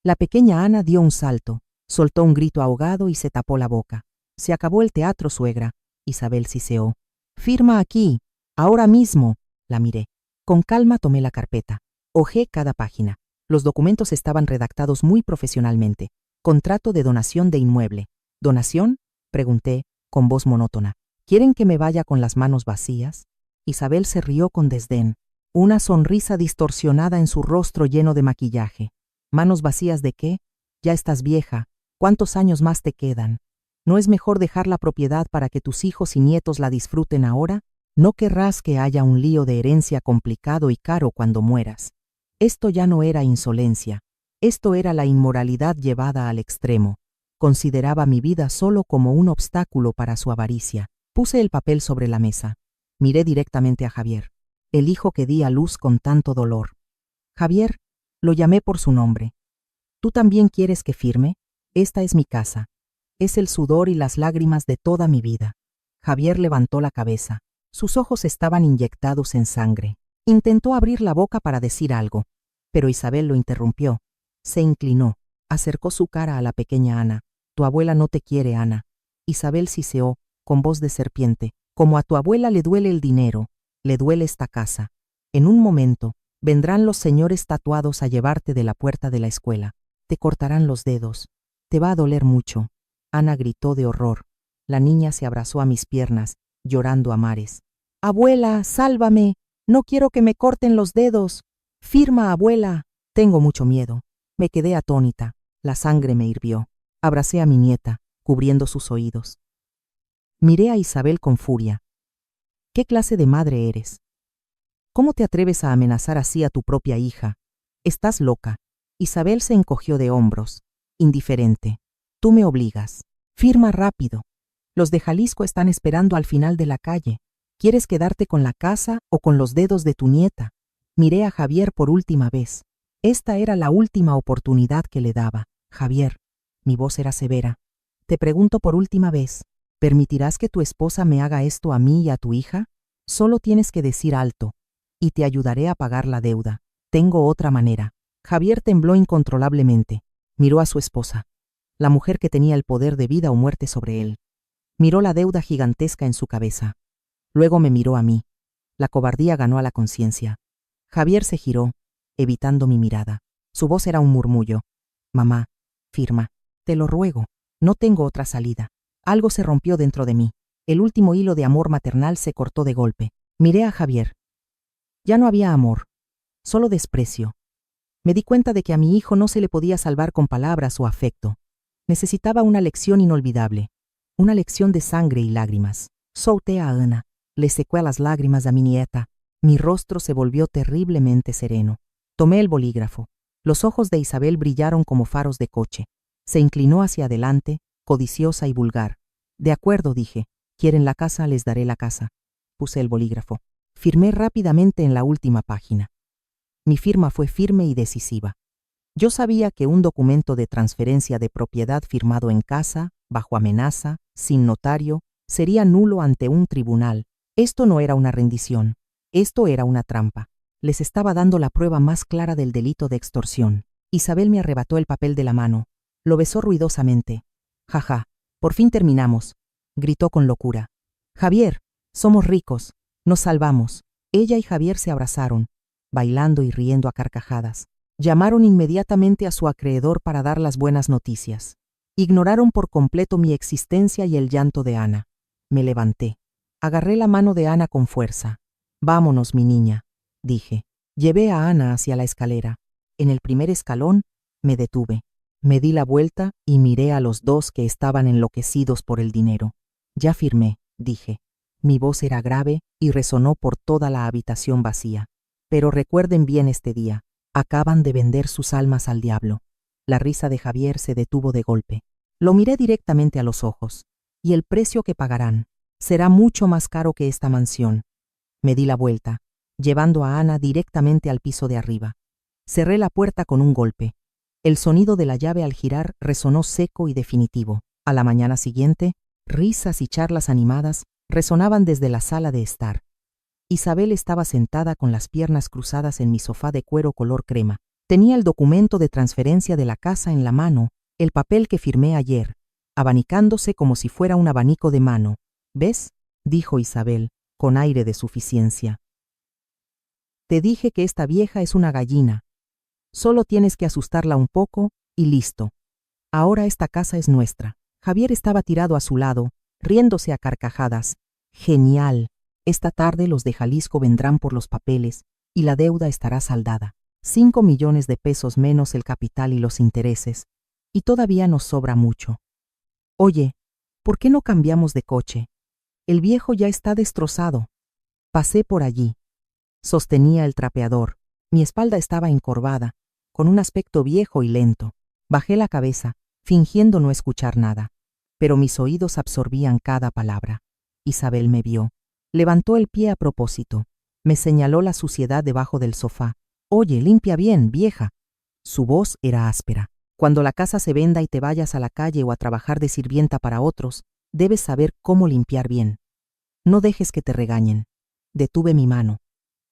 Speaker 1: La pequeña Ana dio un salto, soltó un grito ahogado y se tapó la boca. Se acabó el teatro, suegra. Isabel siseó. Firma aquí, ahora mismo. La miré. Con calma tomé la carpeta. Hojé cada página. Los documentos estaban redactados muy profesionalmente. Contrato de donación de inmueble. ¿Donación? Pregunté, con voz monótona. ¿Quieren que me vaya con las manos vacías? Isabel se rió con desdén. Una sonrisa distorsionada en su rostro lleno de maquillaje. ¿Manos vacías de qué? Ya estás vieja. ¿Cuántos años más te quedan? ¿No es mejor dejar la propiedad para que tus hijos y nietos la disfruten ahora? No querrás que haya un lío de herencia complicado y caro cuando mueras. Esto ya no era insolencia. Esto era la inmoralidad llevada al extremo. Consideraba mi vida solo como un obstáculo para su avaricia. Puse el papel sobre la mesa. Miré directamente a Javier, el hijo que di a luz con tanto dolor. Javier, lo llamé por su nombre. ¿Tú también quieres que firme? Esta es mi casa. Es el sudor y las lágrimas de toda mi vida. Javier levantó la cabeza. Sus ojos estaban inyectados en sangre. Intentó abrir la boca para decir algo, pero Isabel lo interrumpió. Se inclinó, acercó su cara a la pequeña Ana. Tu abuela no te quiere, Ana. Isabel siseó, con voz de serpiente. Como a tu abuela le duele el dinero, le duele esta casa. En un momento, vendrán los señores tatuados a llevarte de la puerta de la escuela. Te cortarán los dedos. Te va a doler mucho. Ana gritó de horror. La niña se abrazó a mis piernas, llorando a mares. Abuela, sálvame. No quiero que me corten los dedos. Firma, abuela. Tengo mucho miedo. Me quedé atónita. La sangre me hirvió. Abracé a mi nieta, cubriendo sus oídos. Miré a Isabel con furia. ¿Qué clase de madre eres? ¿Cómo te atreves a amenazar así a tu propia hija? Estás loca. Isabel se encogió de hombros, indiferente. Tú me obligas. Firma rápido. Los de Jalisco están esperando al final de la calle. ¿Quieres quedarte con la casa o con los dedos de tu nieta? Miré a Javier por última vez. Esta era la última oportunidad que le daba. Javier. Mi voz era severa. Te pregunto por última vez, ¿permitirás que tu esposa me haga esto a mí y a tu hija? Solo tienes que decir alto, y te ayudaré a pagar la deuda. Tengo otra manera. Javier tembló incontrolablemente. Miró a su esposa, la mujer que tenía el poder de vida o muerte sobre él. Miró la deuda gigantesca en su cabeza. Luego me miró a mí. La cobardía ganó a la conciencia. Javier se giró, evitando mi mirada. Su voz era un murmullo. Mamá, firma. Te lo ruego. No tengo otra salida. Algo se rompió dentro de mí. El último hilo de amor maternal se cortó de golpe. Miré a Javier. Ya no había amor, solo desprecio. Me di cuenta de que a mi hijo no se le podía salvar con palabras o afecto. Necesitaba una lección inolvidable, una lección de sangre y lágrimas. Solté a Ana, le secó las lágrimas a mi nieta. Mi rostro se volvió terriblemente sereno. Tomé el bolígrafo. Los ojos de Isabel brillaron como faros de coche. Se inclinó hacia adelante, codiciosa y vulgar. De acuerdo, dije. ¿Quieren la casa? Les daré la casa. Puse el bolígrafo. Firmé rápidamente en la última página. Mi firma fue firme y decisiva. Yo sabía que un documento de transferencia de propiedad firmado en casa, bajo amenaza, sin notario, sería nulo ante un tribunal. Esto no era una rendición. Esto era una trampa. Les estaba dando la prueba más clara del delito de extorsión. Isabel me arrebató el papel de la mano. Lo besó ruidosamente. Jaja, por fin terminamos, gritó con locura. Javier, somos ricos, nos salvamos. Ella y Javier se abrazaron, bailando y riendo a carcajadas. Llamaron inmediatamente a su acreedor para dar las buenas noticias. Ignoraron por completo mi existencia y el llanto de Ana. Me levanté. Agarré la mano de Ana con fuerza. Vámonos, mi niña, dije. Llevé a Ana hacia la escalera. En el primer escalón, me detuve. Me di la vuelta y miré a los dos que estaban enloquecidos por el dinero. Ya firmé, dije. Mi voz era grave y resonó por toda la habitación vacía. Pero recuerden bien este día. Acaban de vender sus almas al diablo. La risa de Javier se detuvo de golpe. Lo miré directamente a los ojos. Y el precio que pagarán será mucho más caro que esta mansión. Me di la vuelta, llevando a Ana directamente al piso de arriba. Cerré la puerta con un golpe. El sonido de la llave al girar resonó seco y definitivo. A la mañana siguiente, risas y charlas animadas resonaban desde la sala de estar. Isabel estaba sentada con las piernas cruzadas en mi sofá de cuero color crema. Tenía el documento de transferencia de la casa en la mano, el papel que firmé ayer, abanicándose como si fuera un abanico de mano. ¿Ves?, dijo Isabel, con aire de suficiencia. Te dije que esta vieja es una gallina. Solo tienes que asustarla un poco y listo. Ahora esta casa es nuestra. Javier estaba tirado a su lado, riéndose a carcajadas. Genial. Esta tarde los de Jalisco vendrán por los papeles y la deuda estará saldada. 5 millones de pesos menos el capital y los intereses. Y todavía nos sobra mucho. Oye, ¿por qué no cambiamos de coche? El viejo ya está destrozado. Pasé por allí. Sostenía el trapeador. Mi espalda estaba encorvada, con un aspecto viejo y lento. Bajé la cabeza, fingiendo no escuchar nada. Pero mis oídos absorbían cada palabra. Isabel me vio. Levantó el pie a propósito. Me señaló la suciedad debajo del sofá. Oye, limpia bien, vieja. Su voz era áspera. Cuando la casa se venda y te vayas a la calle o a trabajar de sirvienta para otros, debes saber cómo limpiar bien. No dejes que te regañen. Detuve mi mano.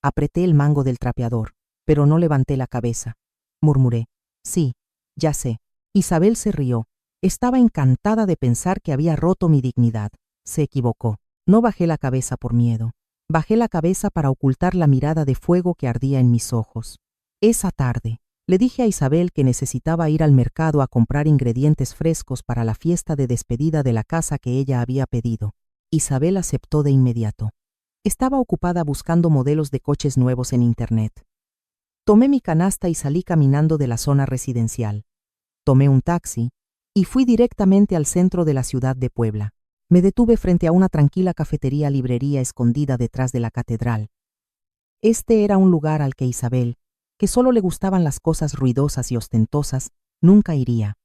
Speaker 1: Apreté el mango del trapeador, pero no levanté la cabeza. Murmuré. Sí, ya sé. Isabel se rió. Estaba encantada de pensar que había roto mi dignidad. Se equivocó. No bajé la cabeza por miedo. Bajé la cabeza para ocultar la mirada de fuego que ardía en mis ojos. Esa tarde, le dije a Isabel que necesitaba ir al mercado a comprar ingredientes frescos para la fiesta de despedida de la casa que ella había pedido. Isabel aceptó de inmediato. Estaba ocupada buscando modelos de coches nuevos en Internet. Tomé mi canasta y salí caminando de la zona residencial. Tomé un taxi y fui directamente al centro de la ciudad de Puebla. Me detuve frente a una tranquila cafetería-librería escondida detrás de la catedral. Este era un lugar al que Isabel, que solo le gustaban las cosas ruidosas y ostentosas, nunca iría.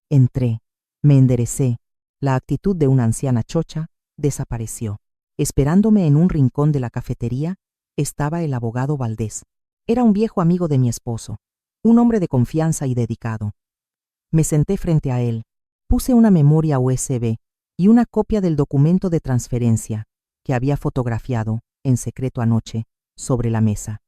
Speaker 1: Entré, me enderecé. La actitud de una anciana chocha desapareció. Esperándome en un rincón de la cafetería estaba el abogado Valdés. Era un viejo amigo de mi esposo, un hombre de confianza y dedicado. Me senté frente a él. Puse una memoria USB y una copia del documento de transferencia que había fotografiado, en secreto anoche, sobre la mesa.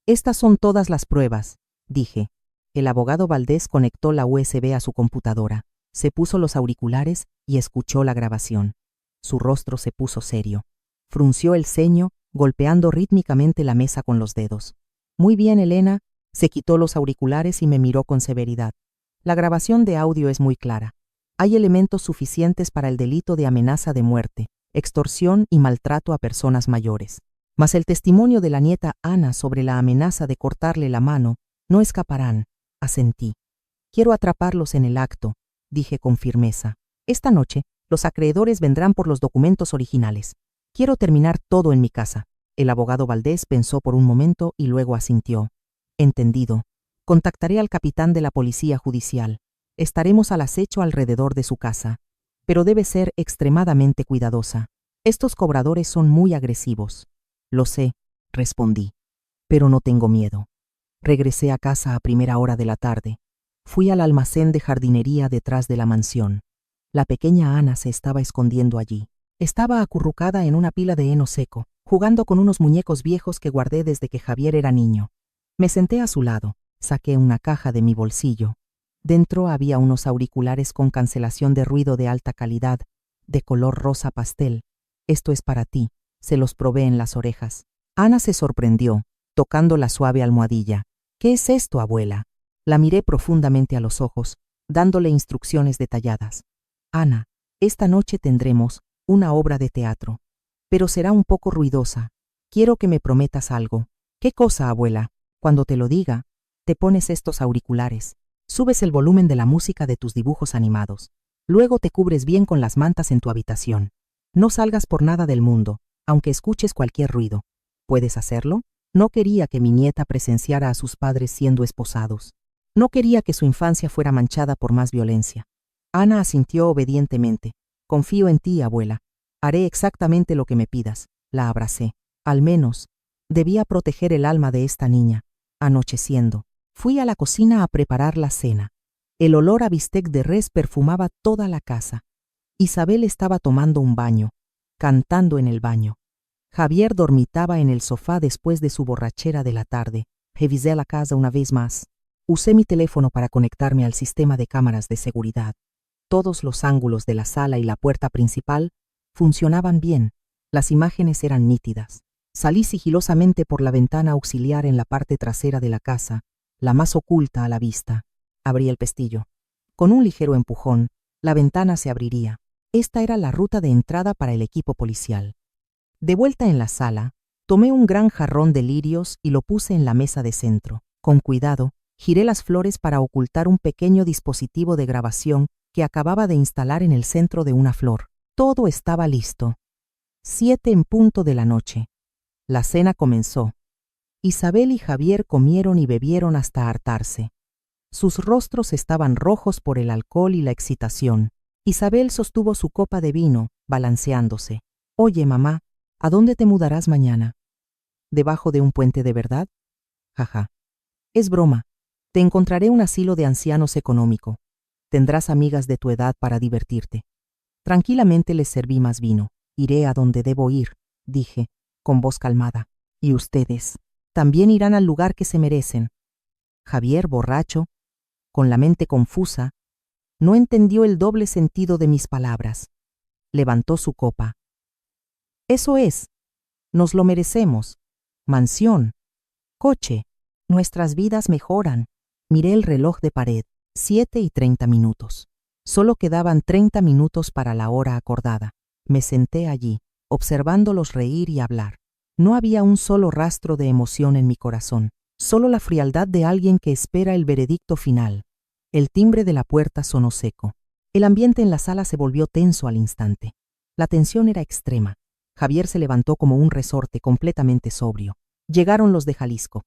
Speaker 1: Estas son todas las pruebas, dije. El abogado Valdés conectó la USB a su computadora, se puso los auriculares y escuchó la grabación. Su rostro se puso serio. Frunció el ceño, golpeando rítmicamente la mesa con los dedos. Muy bien, Elena. Se quitó los auriculares y me miró con severidad. La grabación de audio es muy clara. Hay elementos suficientes para el delito de amenaza de muerte, extorsión y maltrato a personas mayores. Mas el testimonio de la nieta Ana sobre la amenaza de cortarle la mano no escaparán, asentí. Quiero atraparlos en el acto, dije con firmeza. Esta noche, los acreedores vendrán por los documentos originales. Quiero terminar todo en mi casa. El abogado Valdés pensó por un momento y luego asintió. Entendido. Contactaré al capitán de la policía judicial. Estaremos al acecho alrededor de su casa. Pero debe ser extremadamente cuidadosa. Estos cobradores son muy agresivos. Lo sé, respondí. Pero no tengo miedo. Regresé a casa a primera hora de la tarde. Fui al almacén de jardinería detrás de la mansión. La pequeña Ana se estaba escondiendo allí. Estaba acurrucada en una pila de heno seco, jugando con unos muñecos viejos que guardé desde que Javier era niño. Me senté a su lado, saqué una caja de mi bolsillo. Dentro había unos auriculares con cancelación de ruido de alta calidad, de color rosa pastel. Esto es para ti, se los probé en las orejas. Ana se sorprendió, tocando la suave almohadilla. ¿Qué es esto, abuela? La miré profundamente a los ojos, dándole instrucciones detalladas. Ana, esta noche tendremos una obra de teatro, pero será un poco ruidosa. Quiero que me prometas algo. ¿Qué cosa, abuela? Cuando te lo diga, te pones estos auriculares, subes el volumen de la música de tus dibujos animados, luego te cubres bien con las mantas en tu habitación. No salgas por nada del mundo, aunque escuches cualquier ruido. ¿Puedes hacerlo? No quería que mi nieta presenciara a sus padres siendo esposados. No quería que su infancia fuera manchada por más violencia. Ana asintió obedientemente. Confío en ti, abuela. Haré exactamente lo que me pidas. La abracé. Al menos, debía proteger el alma de esta niña. Anocheciendo, fui a la cocina a preparar la cena. El olor a bistec de res perfumaba toda la casa. Isabel estaba tomando un baño, cantando en el baño. Javier dormitaba en el sofá después de su borrachera de la tarde. Revisé la casa una vez más. Usé mi teléfono para conectarme al sistema de cámaras de seguridad. Todos los ángulos de la sala y la puerta principal funcionaban bien. Las imágenes eran nítidas. Salí sigilosamente por la ventana auxiliar en la parte trasera de la casa, la más oculta a la vista. Abrí el pestillo. Con un ligero empujón, la ventana se abriría. Esta era la ruta de entrada para el equipo policial. De vuelta en la sala, tomé un gran jarrón de lirios y lo puse en la mesa de centro. Con cuidado, giré las flores para ocultar un pequeño dispositivo de grabación que acababa de instalar en el centro de una flor. Todo estaba listo. 7 en punto de la noche. La cena comenzó. Isabel y Javier comieron y bebieron hasta hartarse. Sus rostros estaban rojos por el alcohol y la excitación. Isabel sostuvo su copa de vino, balanceándose. Oye, mamá, ¿a dónde te mudarás mañana? ¿Debajo de un puente de verdad? Jaja. Es broma. Te encontraré un asilo de ancianos económico. Tendrás amigas de tu edad para divertirte. Tranquilamente les serví más vino. Iré a donde debo ir, dije, con voz calmada. Y ustedes también irán al lugar que se merecen. Javier, borracho, con la mente confusa, no entendió el doble sentido de mis palabras. Levantó su copa. Eso es. Nos lo merecemos. Mansión. Coche. Nuestras vidas mejoran. Miré el reloj de pared. 7:30. Solo quedaban 30 minutos para la hora acordada. Me senté allí, observándolos reír y hablar. No había un solo rastro de emoción en mi corazón, solo la frialdad de alguien que espera el veredicto final. El timbre de la puerta sonó seco. El ambiente en la sala se volvió tenso al instante. La tensión era extrema. Javier se levantó como un resorte completamente sobrio. Llegaron los de Jalisco.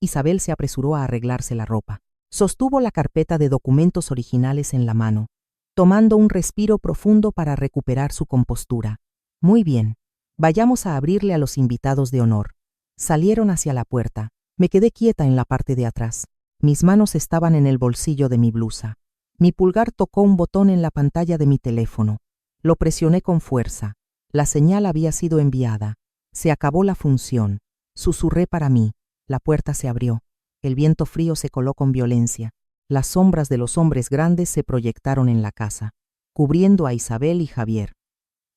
Speaker 1: Isabel se apresuró a arreglarse la ropa. Sostuvo la carpeta de documentos originales en la mano, tomando un respiro profundo para recuperar su compostura. Muy bien, vayamos a abrirle a los invitados de honor. Salieron hacia la puerta. Me quedé quieta en la parte de atrás. Mis manos estaban en el bolsillo de mi blusa. Mi pulgar tocó un botón en la pantalla de mi teléfono. Lo presioné con fuerza. La señal había sido enviada. Se acabó la función. Susurré para mí. La puerta se abrió. El viento frío se coló con violencia. Las sombras de los hombres grandes se proyectaron en la casa, cubriendo a Isabel y Javier.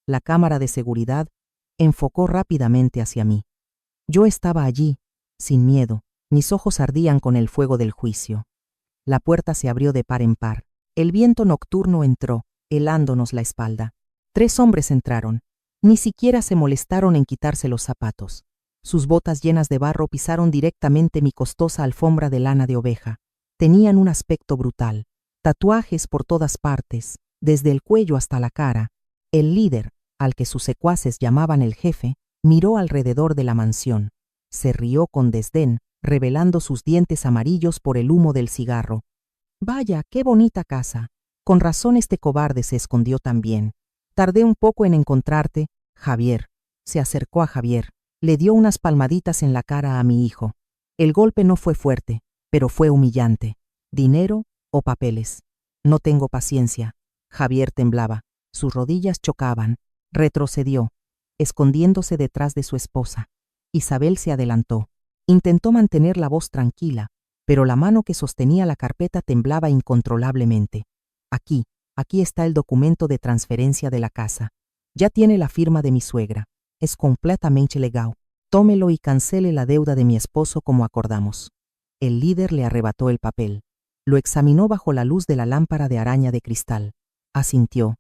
Speaker 1: La cámara de seguridad enfocó rápidamente hacia mí. Yo estaba allí, sin miedo. Mis ojos ardían con el fuego del juicio. La puerta se abrió de par en par. El viento nocturno entró, helándonos la espalda. 3 hombres entraron. Ni siquiera se molestaron en quitarse los zapatos. Sus botas llenas de barro pisaron directamente mi costosa alfombra de lana de oveja. Tenían un aspecto brutal. Tatuajes por todas partes, desde el cuello hasta la cara. El líder, al que sus secuaces llamaban el jefe, miró alrededor de la mansión. Se rió con desdén, revelando sus dientes amarillos por el humo del cigarro. «Vaya, qué bonita casa. Con razón este cobarde se escondió tan bien. Tardé un poco en encontrarte, Javier». Se acercó a Javier. Le dio unas palmaditas en la cara a mi hijo. El golpe no fue fuerte, pero fue humillante. ¿Dinero o papeles? No tengo paciencia. Javier temblaba. Sus rodillas chocaban. Retrocedió, escondiéndose detrás de su esposa. Isabel se adelantó. Intentó mantener la voz tranquila, pero la mano que sostenía la carpeta temblaba incontrolablemente. Aquí está el documento de transferencia de la casa. Ya tiene la firma de mi suegra. Es completamente legal. Tómelo y cancele la deuda de mi esposo como acordamos. El líder le arrebató el papel. Lo examinó bajo la luz de la lámpara de araña de cristal. Asintió.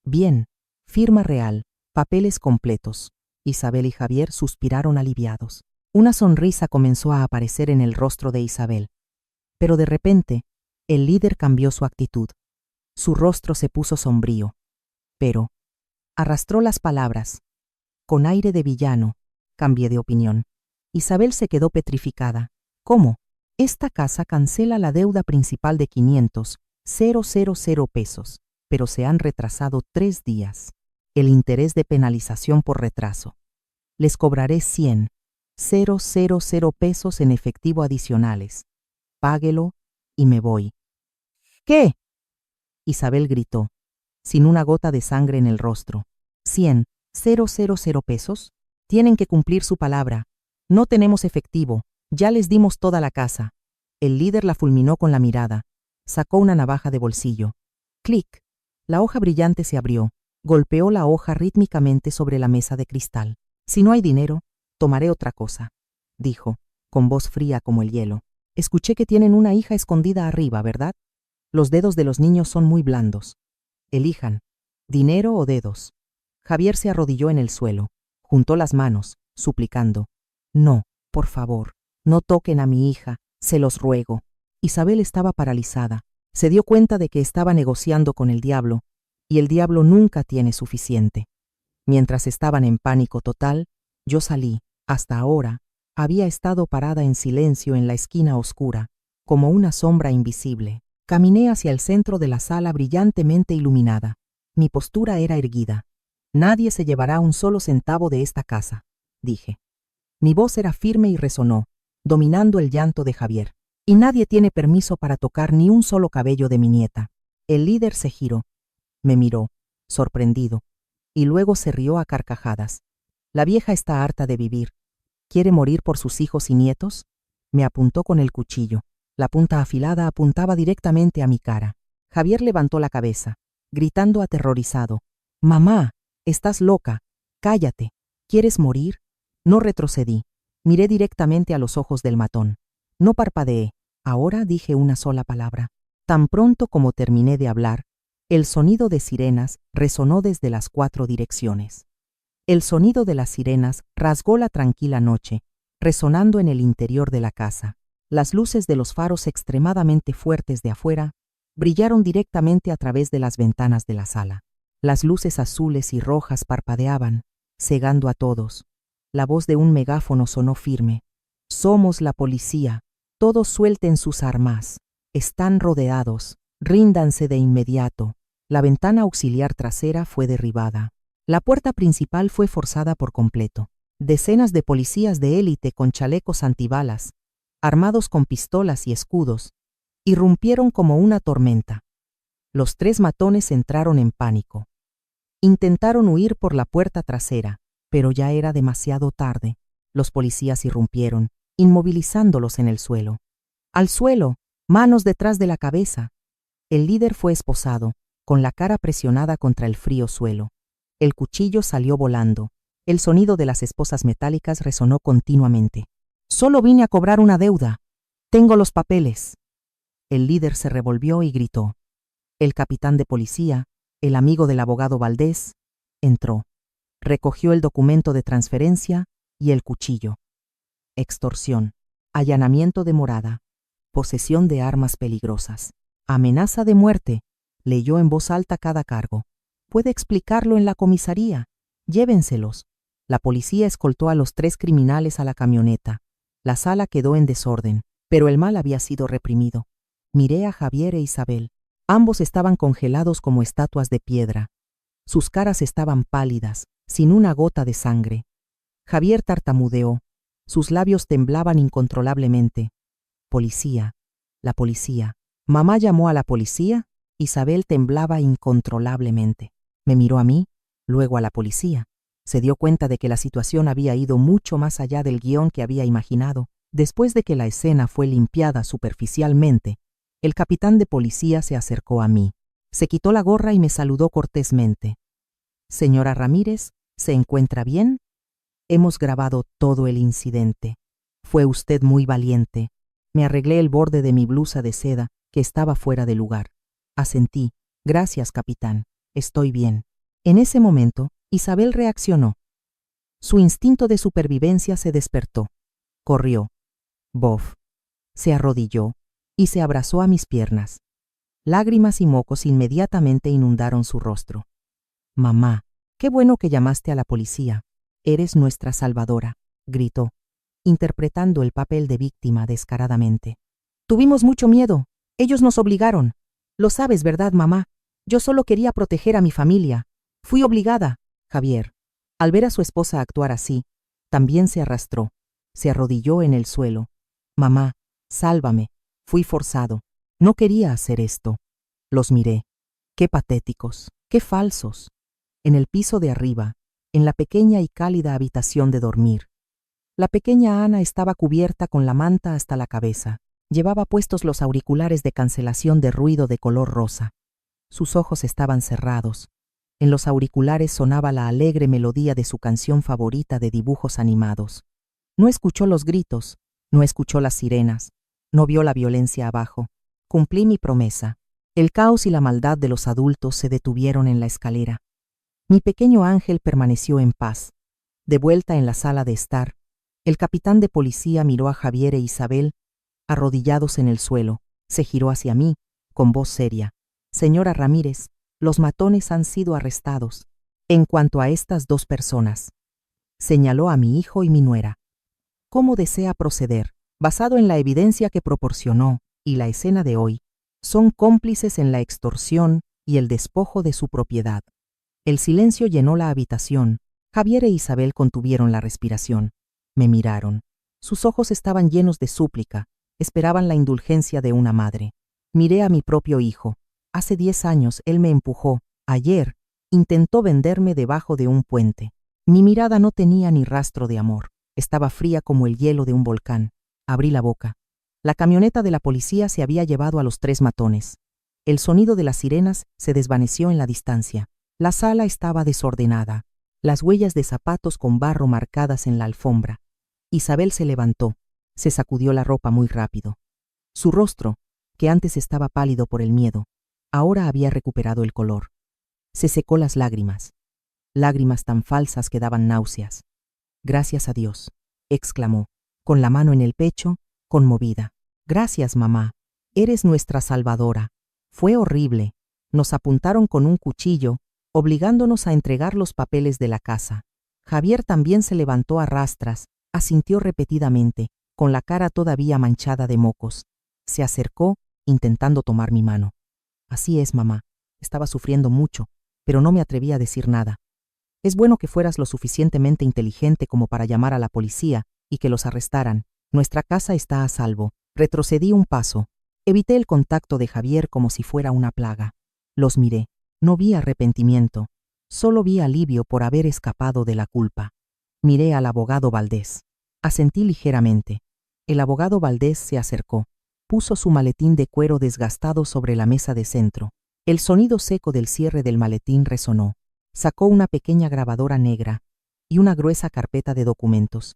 Speaker 1: Bien, firma real, papeles completos. Isabel y Javier suspiraron aliviados. Una sonrisa comenzó a aparecer en el rostro de Isabel. Pero de repente, el líder cambió su actitud. Su rostro se puso sombrío. Pero arrastró las palabras. Con aire de villano, cambié de opinión. Isabel se quedó petrificada. ¿Cómo? Esta casa cancela la deuda principal de 500,000 pesos, pero se han retrasado 3 días. El interés de penalización por retraso. Les cobraré 100,000 pesos en efectivo adicionales. Páguelo y me voy. ¿Qué? Isabel gritó, sin una gota de sangre en el rostro. 100,000 pesos. Tienen que cumplir su palabra. No tenemos efectivo. Ya les dimos toda la casa. El líder la fulminó con la mirada. Sacó una navaja de bolsillo. Clic. La hoja brillante se abrió. Golpeó la hoja rítmicamente sobre la mesa de cristal. Si no hay dinero, tomaré otra cosa, dijo, con voz fría como el hielo. Escuché que tienen una hija escondida arriba, ¿verdad? Los dedos de los niños son muy blandos. Elijan, dinero o dedos. Javier se arrodilló en el suelo, juntó las manos, suplicando. No, por favor, no toquen a mi hija, se los ruego. Isabel estaba paralizada. Se dio cuenta de que estaba negociando con el diablo, y el diablo nunca tiene suficiente. Mientras estaban en pánico total, yo salí. Hasta ahora, había estado parada en silencio en la esquina oscura, como una sombra invisible. Caminé hacia el centro de la sala brillantemente iluminada. Mi postura era erguida. Nadie se llevará un solo centavo de esta casa, dije. Mi voz era firme y resonó, dominando el llanto de Javier. Y nadie tiene permiso para tocar ni un solo cabello de mi nieta. El líder se giró. Me miró, sorprendido, y luego se rió a carcajadas. La vieja está harta de vivir. ¿Quiere morir por sus hijos y nietos? Me apuntó con el cuchillo. La punta afilada apuntaba directamente a mi cara. Javier levantó la cabeza, gritando aterrorizado. «Mamá, estás loca. Cállate. ¿Quieres morir?» No retrocedí. Miré directamente a los ojos del matón. No parpadeé. Ahora dije una sola palabra. Tan pronto como terminé de hablar, el sonido de sirenas resonó desde las 4 direcciones. El sonido de las sirenas rasgó la tranquila noche, resonando en el interior de la casa. Las luces de los faros extremadamente fuertes de afuera brillaron directamente a través de las ventanas de la sala. Las luces azules y rojas parpadeaban, cegando a todos. La voz de un megáfono sonó firme. «Somos la policía. Todos suelten sus armas. Están rodeados. Ríndanse de inmediato». La ventana auxiliar trasera fue derribada. La puerta principal fue forzada por completo. Decenas de policías de élite con chalecos antibalas, armados con pistolas y escudos, irrumpieron como una tormenta. Los 3 matones entraron en pánico. Intentaron huir por la puerta trasera, pero ya era demasiado tarde. Los policías irrumpieron, inmovilizándolos en el suelo. ¡Al suelo! ¡Manos detrás de la cabeza! El líder fue esposado, con la cara presionada contra el frío suelo. El cuchillo salió volando. El sonido de las esposas metálicas resonó continuamente. «Solo vine a cobrar una deuda. Tengo los papeles». El líder se revolvió y gritó. El capitán de policía, el amigo del abogado Valdés, entró. Recogió el documento de transferencia y el cuchillo. Extorsión, allanamiento de morada, posesión de armas peligrosas, amenaza de muerte. Leyó en voz alta cada cargo. Puede explicarlo en la comisaría. Llévenselos. La policía escoltó a los 3 criminales a la camioneta. La sala quedó en desorden, pero el mal había sido reprimido. Miré a Javier e Isabel. Ambos estaban congelados como estatuas de piedra. Sus caras estaban pálidas, sin una gota de sangre. Javier tartamudeó. Sus labios temblaban incontrolablemente. Policía. La policía. Mamá llamó a la policía. Isabel temblaba incontrolablemente. Me miró a mí, luego a la policía. Se dio cuenta de que la situación había ido mucho más allá del guión que había imaginado. Después de que la escena fue limpiada superficialmente, el capitán de policía se acercó a mí. Se quitó la gorra y me saludó cortésmente. «Señora Ramírez, ¿se encuentra bien? Hemos grabado todo el incidente. Fue usted muy valiente». Me arreglé el borde de mi blusa de seda, que estaba fuera de lugar. Asentí. «Gracias, capitán. Estoy bien». En ese momento, Isabel reaccionó. Su instinto de supervivencia se despertó. Corrió. Bof. Se arrodilló y se abrazó a mis piernas. Lágrimas y mocos inmediatamente inundaron su rostro. «Mamá, qué bueno que llamaste a la policía. Eres nuestra salvadora», gritó, interpretando el papel de víctima descaradamente. «Tuvimos mucho miedo. Ellos nos obligaron. Lo sabes, ¿verdad, mamá? Yo solo quería proteger a mi familia. Fui obligada». Javier, al ver a su esposa actuar así, también se arrastró. Se arrodilló en el suelo. «Mamá, sálvame. Fui forzado. No quería hacer esto». Los miré. Qué patéticos, qué falsos. En el piso de arriba, en la pequeña y cálida habitación de dormir. La pequeña Ana estaba cubierta con la manta hasta la cabeza. Llevaba puestos los auriculares de cancelación de ruido de color rosa. Sus ojos estaban cerrados. En los auriculares sonaba la alegre melodía de su canción favorita de dibujos animados. No escuchó los gritos, no escuchó las sirenas, no vio la violencia abajo. Cumplí mi promesa. El caos y la maldad de los adultos se detuvieron en la escalera. Mi pequeño ángel permaneció en paz. De vuelta en la sala de estar, el capitán de policía miró a Javier e Isabel, arrodillados en el suelo. Se giró hacia mí, con voz seria. «Señora Ramírez, los matones han sido arrestados. En cuanto a estas 2 personas», señaló a mi hijo y mi nuera. «¿Cómo desea proceder? Basado en la evidencia que proporcionó y la escena de hoy, son cómplices en la extorsión y el despojo de su propiedad». El silencio llenó la habitación. Javier e Isabel contuvieron la respiración. Me miraron. Sus ojos estaban llenos de súplica. Esperaban la indulgencia de una madre. Miré a mi propio hijo. Hace 10 años él me empujó. Ayer intentó venderme debajo de un puente. Mi mirada no tenía ni rastro de amor. Estaba fría como el hielo de un volcán. Abrí la boca. La camioneta de la policía se había llevado a los 3 matones. El sonido de las sirenas se desvaneció en la distancia. La sala estaba desordenada. Las huellas de zapatos con barro marcadas en la alfombra. Isabel se levantó. Se sacudió la ropa muy rápido. Su rostro, que antes estaba pálido por el miedo, ahora había recuperado el color. Se secó las lágrimas. Lágrimas tan falsas que daban náuseas. «Gracias a Dios», exclamó, con la mano en el pecho, conmovida. «Gracias, mamá. Eres nuestra salvadora. Fue horrible. Nos apuntaron con un cuchillo, obligándonos a entregar los papeles de la casa». Javier también se levantó a rastras, asintió repetidamente, con la cara todavía manchada de mocos. Se acercó, intentando tomar mi mano. «Así es, mamá. Estaba sufriendo mucho, pero no me atreví a decir nada. Es bueno que fueras lo suficientemente inteligente como para llamar a la policía y que los arrestaran. Nuestra casa está a salvo». Retrocedí un paso. Evité el contacto de Javier como si fuera una plaga. Los miré. No vi arrepentimiento, solo vi alivio por haber escapado de la culpa. Miré al abogado Valdés. Asentí ligeramente. El abogado Valdés se acercó. Puso su maletín de cuero desgastado sobre la mesa de centro. El sonido seco del cierre del maletín resonó. Sacó una pequeña grabadora negra y una gruesa carpeta de documentos.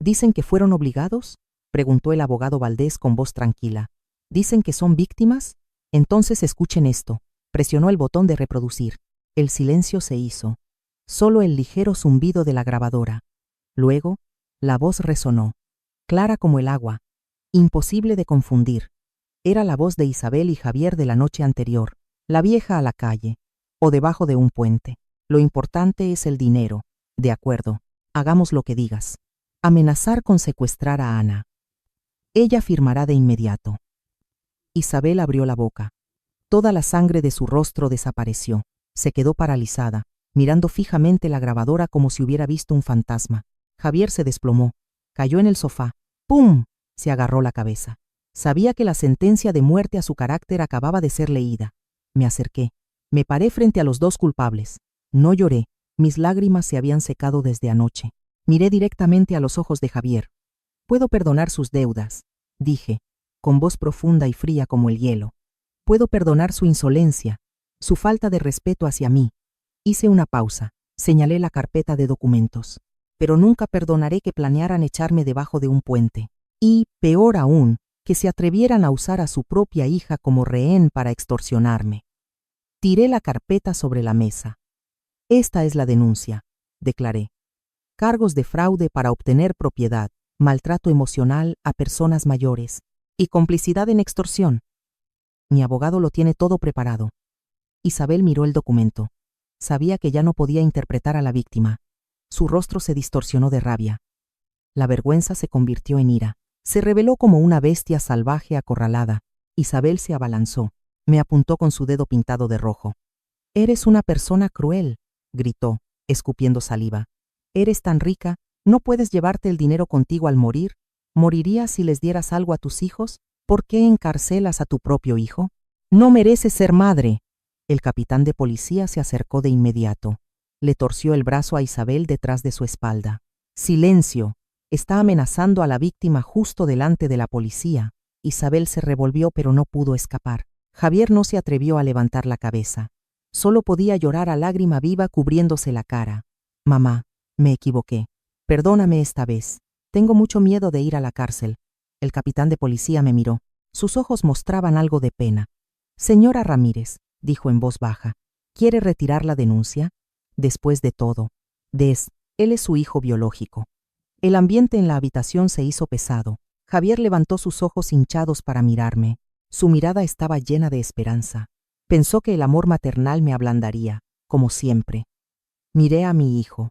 Speaker 1: ¿Dicen que fueron obligados?, preguntó el abogado Valdés con voz tranquila. ¿Dicen que son víctimas? Entonces escuchen esto. Presionó el botón de reproducir. El silencio se hizo. Solo el ligero zumbido de la grabadora. Luego, la voz resonó. Clara como el agua. Imposible de confundir. Era la voz de Isabel y Javier de la noche anterior. La vieja a la calle. O debajo de un puente. Lo importante es el dinero. De acuerdo. Hagamos lo que digas. Amenazar con secuestrar a Ana. Ella firmará de inmediato. Isabel abrió la boca. Toda la sangre de su rostro desapareció. Se quedó paralizada, mirando fijamente la grabadora como si hubiera visto un fantasma. Javier se desplomó. Cayó en el sofá. ¡Pum! Se agarró la cabeza. Sabía que la sentencia de muerte a su carácter acababa de ser leída. Me acerqué. Me paré frente a los dos culpables. No lloré. Mis lágrimas se habían secado desde anoche. Miré directamente a los ojos de Javier. Puedo perdonar sus deudas, dije, con voz profunda y fría como el hielo. Puedo perdonar su insolencia, su falta de respeto hacia mí. Hice una pausa, señalé la carpeta de documentos. Pero nunca perdonaré que planearan echarme debajo de un puente. Y, peor aún, que se atrevieran a usar a su propia hija como rehén para extorsionarme. Tiré la carpeta sobre la mesa. Esta es la denuncia, declaré. Cargos de fraude para obtener propiedad, maltrato emocional a personas mayores y complicidad en extorsión. Mi abogado lo tiene todo preparado. Isabel miró el documento. Sabía que ya no podía interpretar a la víctima. Su rostro se distorsionó de rabia. La vergüenza se convirtió en ira. Se reveló como una bestia salvaje acorralada. Isabel se abalanzó. Me apuntó con su dedo pintado de rojo. «Eres una persona cruel», gritó, escupiendo saliva. «Eres tan rica, ¿no puedes llevarte el dinero contigo al morir? ¿Morirías si les dieras algo a tus hijos? ¿Por qué encarcelas a tu propio hijo? No mereces ser madre». El capitán de policía se acercó de inmediato. Le torció el brazo a Isabel detrás de su espalda. «Silencio. Está amenazando a la víctima justo delante de la policía». Isabel se revolvió pero no pudo escapar. Javier no se atrevió a levantar la cabeza. Solo podía llorar a lágrima viva cubriéndose la cara. «Mamá, me equivoqué. Perdóname esta vez. Tengo mucho miedo de ir a la cárcel». El capitán de policía me miró. Sus ojos mostraban algo de pena. «Señora Ramírez», dijo en voz baja, ¿quiere retirar la denuncia? Después de todo, él es su hijo biológico. El ambiente en la habitación se hizo pesado. Javier levantó sus ojos hinchados para mirarme. Su mirada estaba llena de esperanza. Pensó que el amor maternal me ablandaría, como siempre. Miré a mi hijo.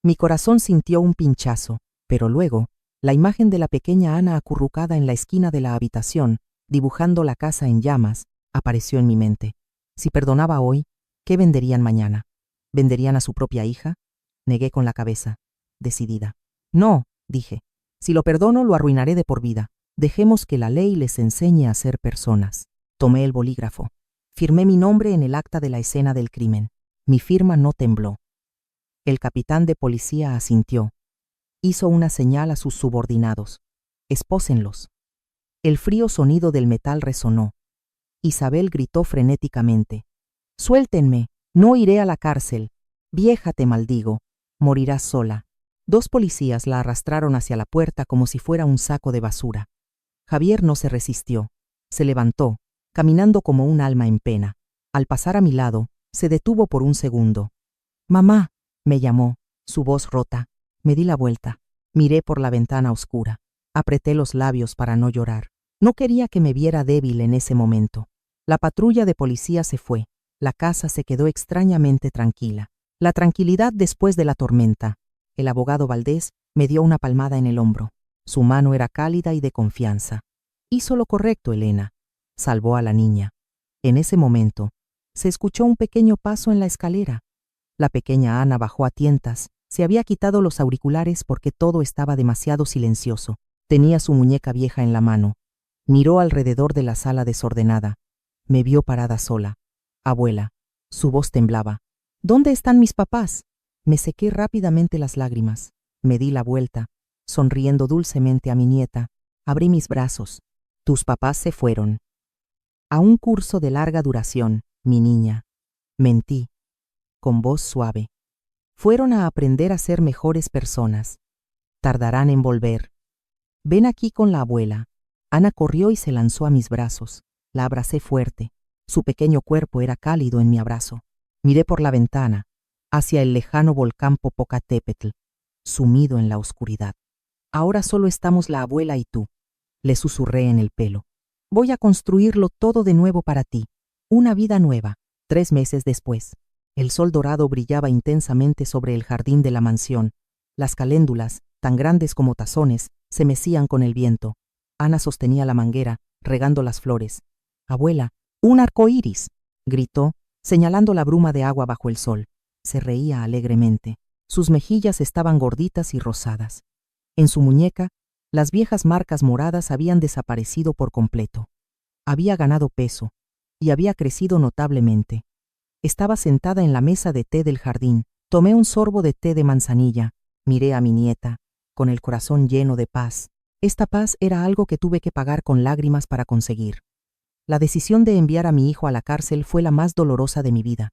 Speaker 1: Mi corazón sintió un pinchazo, pero luego, la imagen de la pequeña Ana acurrucada en la esquina de la habitación, dibujando la casa en llamas, apareció en mi mente. Si perdonaba hoy, ¿qué venderían mañana? ¿Venderían a su propia hija? Negué con la cabeza, decidida. No, dije. Si lo perdono, lo arruinaré de por vida. Dejemos que la ley les enseñe a ser personas. Tomé el bolígrafo. Firmé mi nombre en el acta de la escena del crimen. Mi firma no tembló. El capitán de policía asintió. Hizo una señal a sus subordinados. «Espósenlos». El frío sonido del metal resonó. Isabel gritó frenéticamente. «Suéltenme, no iré a la cárcel. Vieja, te maldigo. Morirás sola». Dos policías la arrastraron hacia la puerta como si fuera un saco de basura. Javier no se resistió. Se levantó, caminando como un alma en pena. Al pasar a mi lado, se detuvo por un segundo. «Mamá», me llamó, su voz rota. Me di la vuelta. Miré por la ventana oscura. Apreté los labios para no llorar. No quería que me viera débil en ese momento. La patrulla de policía se fue. La casa se quedó extrañamente tranquila. La tranquilidad después de la tormenta. El abogado Valdés me dio una palmada en el hombro. Su mano era cálida y de confianza. «Hizo lo correcto, Elena». Salvó a la niña. En ese momento, se escuchó un pequeño paso en la escalera. La pequeña Ana bajó a tientas. Se había quitado los auriculares porque todo estaba demasiado silencioso. Tenía su muñeca vieja en la mano. Miró alrededor de la sala desordenada. Me vio parada sola. Abuela. Su voz temblaba. ¿Dónde están mis papás? Me sequé rápidamente las lágrimas. Me di la vuelta, sonriendo dulcemente a mi nieta. Abrí mis brazos. Tus papás se fueron. A un curso de larga duración, mi niña. Mentí, con voz suave. Fueron a aprender a ser mejores personas. Tardarán en volver. Ven aquí con la abuela. Ana corrió y se lanzó a mis brazos. La abracé fuerte. Su pequeño cuerpo era cálido en mi abrazo. Miré por la ventana, hacia el lejano volcán Popocatépetl, sumido en la oscuridad. Ahora solo estamos la abuela y tú, le susurré en el pelo. Voy a construirlo todo de nuevo para ti. Una vida nueva. 3 meses después, el sol dorado brillaba intensamente sobre el jardín de la mansión. Las caléndulas, tan grandes como tazones, se mecían con el viento. Ana sostenía la manguera, regando las flores. Abuela, un arco iris, gritó, señalando la bruma de agua bajo el sol. Se reía alegremente. Sus mejillas estaban gorditas y rosadas. En su muñeca, las viejas marcas moradas habían desaparecido por completo. Había ganado peso y había crecido notablemente. Estaba sentada en la mesa de té del jardín. Tomé un sorbo de té de manzanilla. Miré a mi nieta, con el corazón lleno de paz. Esta paz era algo que tuve que pagar con lágrimas para conseguir. La decisión de enviar a mi hijo a la cárcel fue la más dolorosa de mi vida,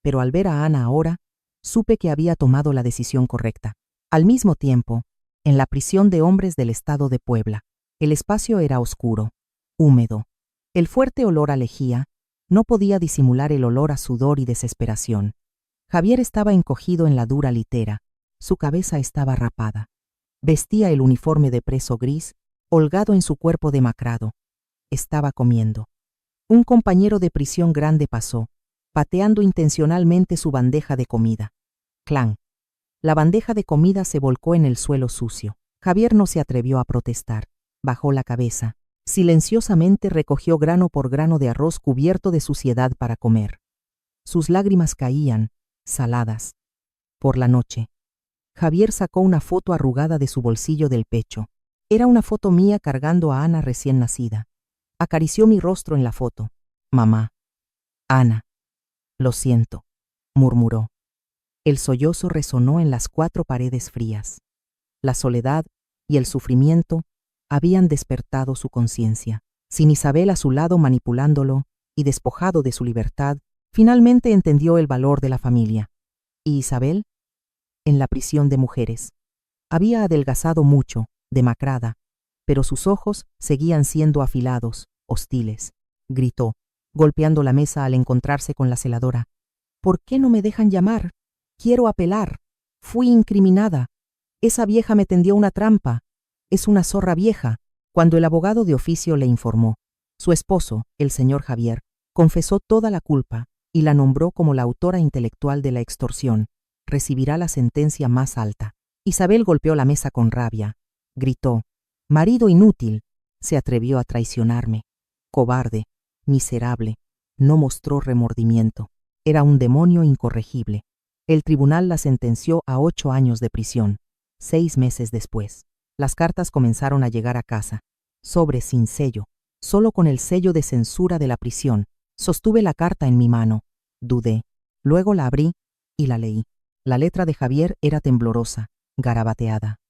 Speaker 1: pero al ver a Ana ahora, supe que había tomado la decisión correcta. Al mismo tiempo, en la prisión de hombres del estado de Puebla, el espacio era oscuro, húmedo. El fuerte olor a lejía no podía disimular el olor a sudor y desesperación. Javier estaba encogido en la dura litera, su cabeza estaba rapada. Vestía el uniforme de preso gris, holgado en su cuerpo demacrado. Estaba comiendo. Un compañero de prisión grande pasó, pateando intencionalmente su bandeja de comida. Clan. La bandeja de comida se volcó en el suelo sucio. Javier no se atrevió a protestar. Bajó la cabeza. Silenciosamente recogió grano por grano de arroz cubierto de suciedad para comer. Sus lágrimas caían, saladas. Por la noche, Javier sacó una foto arrugada de su bolsillo del pecho. Era una foto mía cargando a Ana recién nacida. Acarició mi rostro en la foto. Mamá. Ana. Lo siento, murmuró. El sollozo resonó en las 4 paredes frías. La soledad y el sufrimiento habían despertado su conciencia. Sin Isabel a su lado manipulándolo y despojado de su libertad, finalmente entendió el valor de la familia. ¿Y Isabel? En la prisión de mujeres. Había adelgazado mucho, demacrada, pero sus ojos seguían siendo afilados, hostiles. Gritó, golpeando la mesa al encontrarse con la celadora. ¿Por qué no me dejan llamar? Quiero apelar. Fui incriminada. Esa vieja me tendió una trampa. Es una zorra vieja. Cuando el abogado de oficio le informó, su esposo, el señor Javier, confesó toda la culpa y la nombró como la autora intelectual de la extorsión. Recibirá la sentencia más alta. Isabel golpeó la mesa con rabia. Gritó, marido inútil. Se atrevió a traicionarme. Cobarde, miserable. No mostró remordimiento. Era un demonio incorregible. El tribunal la sentenció a 8 años de prisión. 6 meses después, las cartas comenzaron a llegar a casa. Sobres sin sello, solo con el sello de censura de la prisión. Sostuve la carta en mi mano. Dudé. Luego la abrí y la leí. La letra de Javier era temblorosa, garabateada.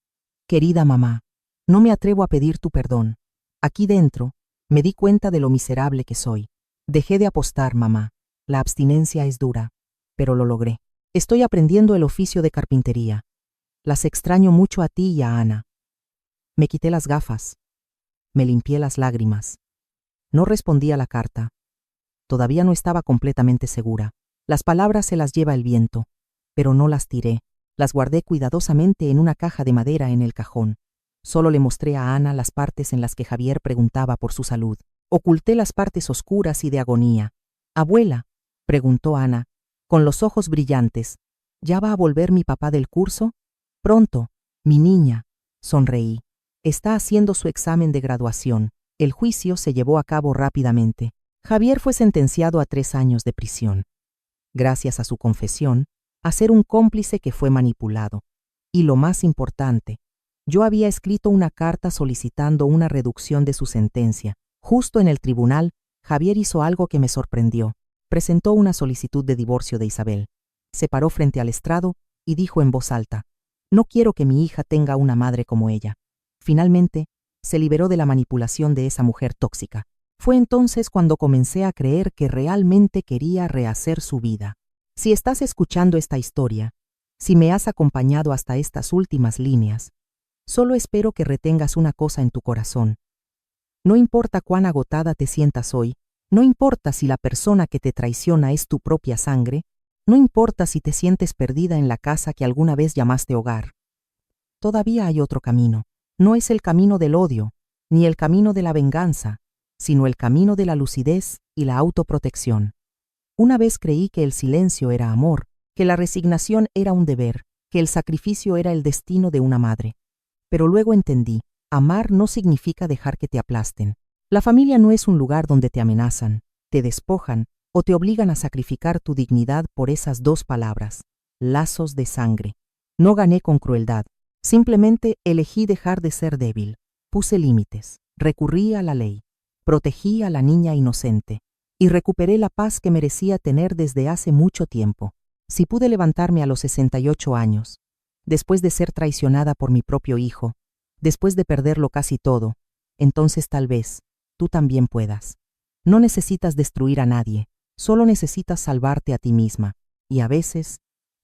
Speaker 1: Querida mamá, no me atrevo a pedir tu perdón. Aquí dentro, me di cuenta de lo miserable que soy. Dejé de apostar, mamá. La abstinencia es dura, pero lo logré. Estoy aprendiendo el oficio de carpintería. Las extraño mucho a ti y a Ana. Me quité las gafas. Me limpié las lágrimas. No respondí a la carta. Todavía no estaba completamente segura. Las palabras se las lleva el viento, pero no las tiré. Las guardé cuidadosamente en una caja de madera en el cajón. Solo le mostré a Ana las partes en las que Javier preguntaba por su salud. Oculté las partes oscuras y de agonía. Abuela, preguntó Ana, con los ojos brillantes, ¿ya va a volver mi papá del curso? Pronto, mi niña, sonreí. Está haciendo su examen de graduación. El juicio se llevó a cabo rápidamente. Javier fue sentenciado a 3 años de prisión. Gracias a su confesión, a ser un cómplice que fue manipulado. Y lo más importante, yo había escrito una carta solicitando una reducción de su sentencia. Justo en el tribunal, Javier hizo algo que me sorprendió. Presentó una solicitud de divorcio de Isabel. Se paró frente al estrado y dijo en voz alta: «No quiero que mi hija tenga una madre como ella». Finalmente, se liberó de la manipulación de esa mujer tóxica. Fue entonces cuando comencé a creer que realmente quería rehacer su vida. Si estás escuchando esta historia, si me has acompañado hasta estas últimas líneas, solo espero que retengas una cosa en tu corazón. No importa cuán agotada te sientas hoy, no importa si la persona que te traiciona es tu propia sangre, no importa si te sientes perdida en la casa que alguna vez llamaste hogar. Todavía hay otro camino. No es el camino del odio, ni el camino de la venganza, sino el camino de la lucidez y la autoprotección. Una vez creí que el silencio era amor, que la resignación era un deber, que el sacrificio era el destino de una madre. Pero luego entendí, amar no significa dejar que te aplasten. La familia no es un lugar donde te amenazan, te despojan o te obligan a sacrificar tu dignidad por esas dos palabras: lazos de sangre. No gané con crueldad, simplemente elegí dejar de ser débil. Puse límites, recurrí a la ley, protegí a la niña inocente y recuperé la paz que merecía tener desde hace mucho tiempo. Si pude levantarme a los 68 años, después de ser traicionada por mi propio hijo, después de perderlo casi todo, entonces tal vez tú también puedas. No necesitas destruir a nadie, solo necesitas salvarte a ti misma. Y a veces,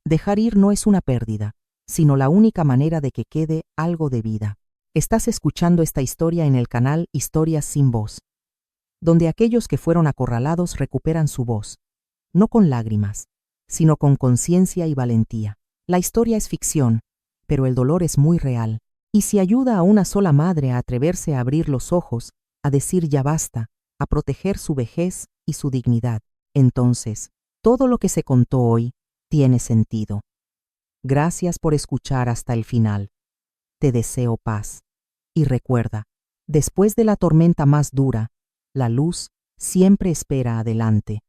Speaker 1: dejar ir no es una pérdida, sino la única manera de que quede algo de vida. Estás escuchando esta historia en el canal Historias sin Voz, donde aquellos que fueron acorralados recuperan su voz, no con lágrimas, sino con conciencia y valentía. La historia es ficción, pero el dolor es muy real. Y si ayuda a una sola madre a atreverse a abrir los ojos, a decir ya basta, a proteger su vejez y su dignidad, entonces, todo lo que se contó hoy tiene sentido. Gracias por escuchar hasta el final. Te deseo paz. Y recuerda, después de la tormenta más dura, la luz siempre espera adelante.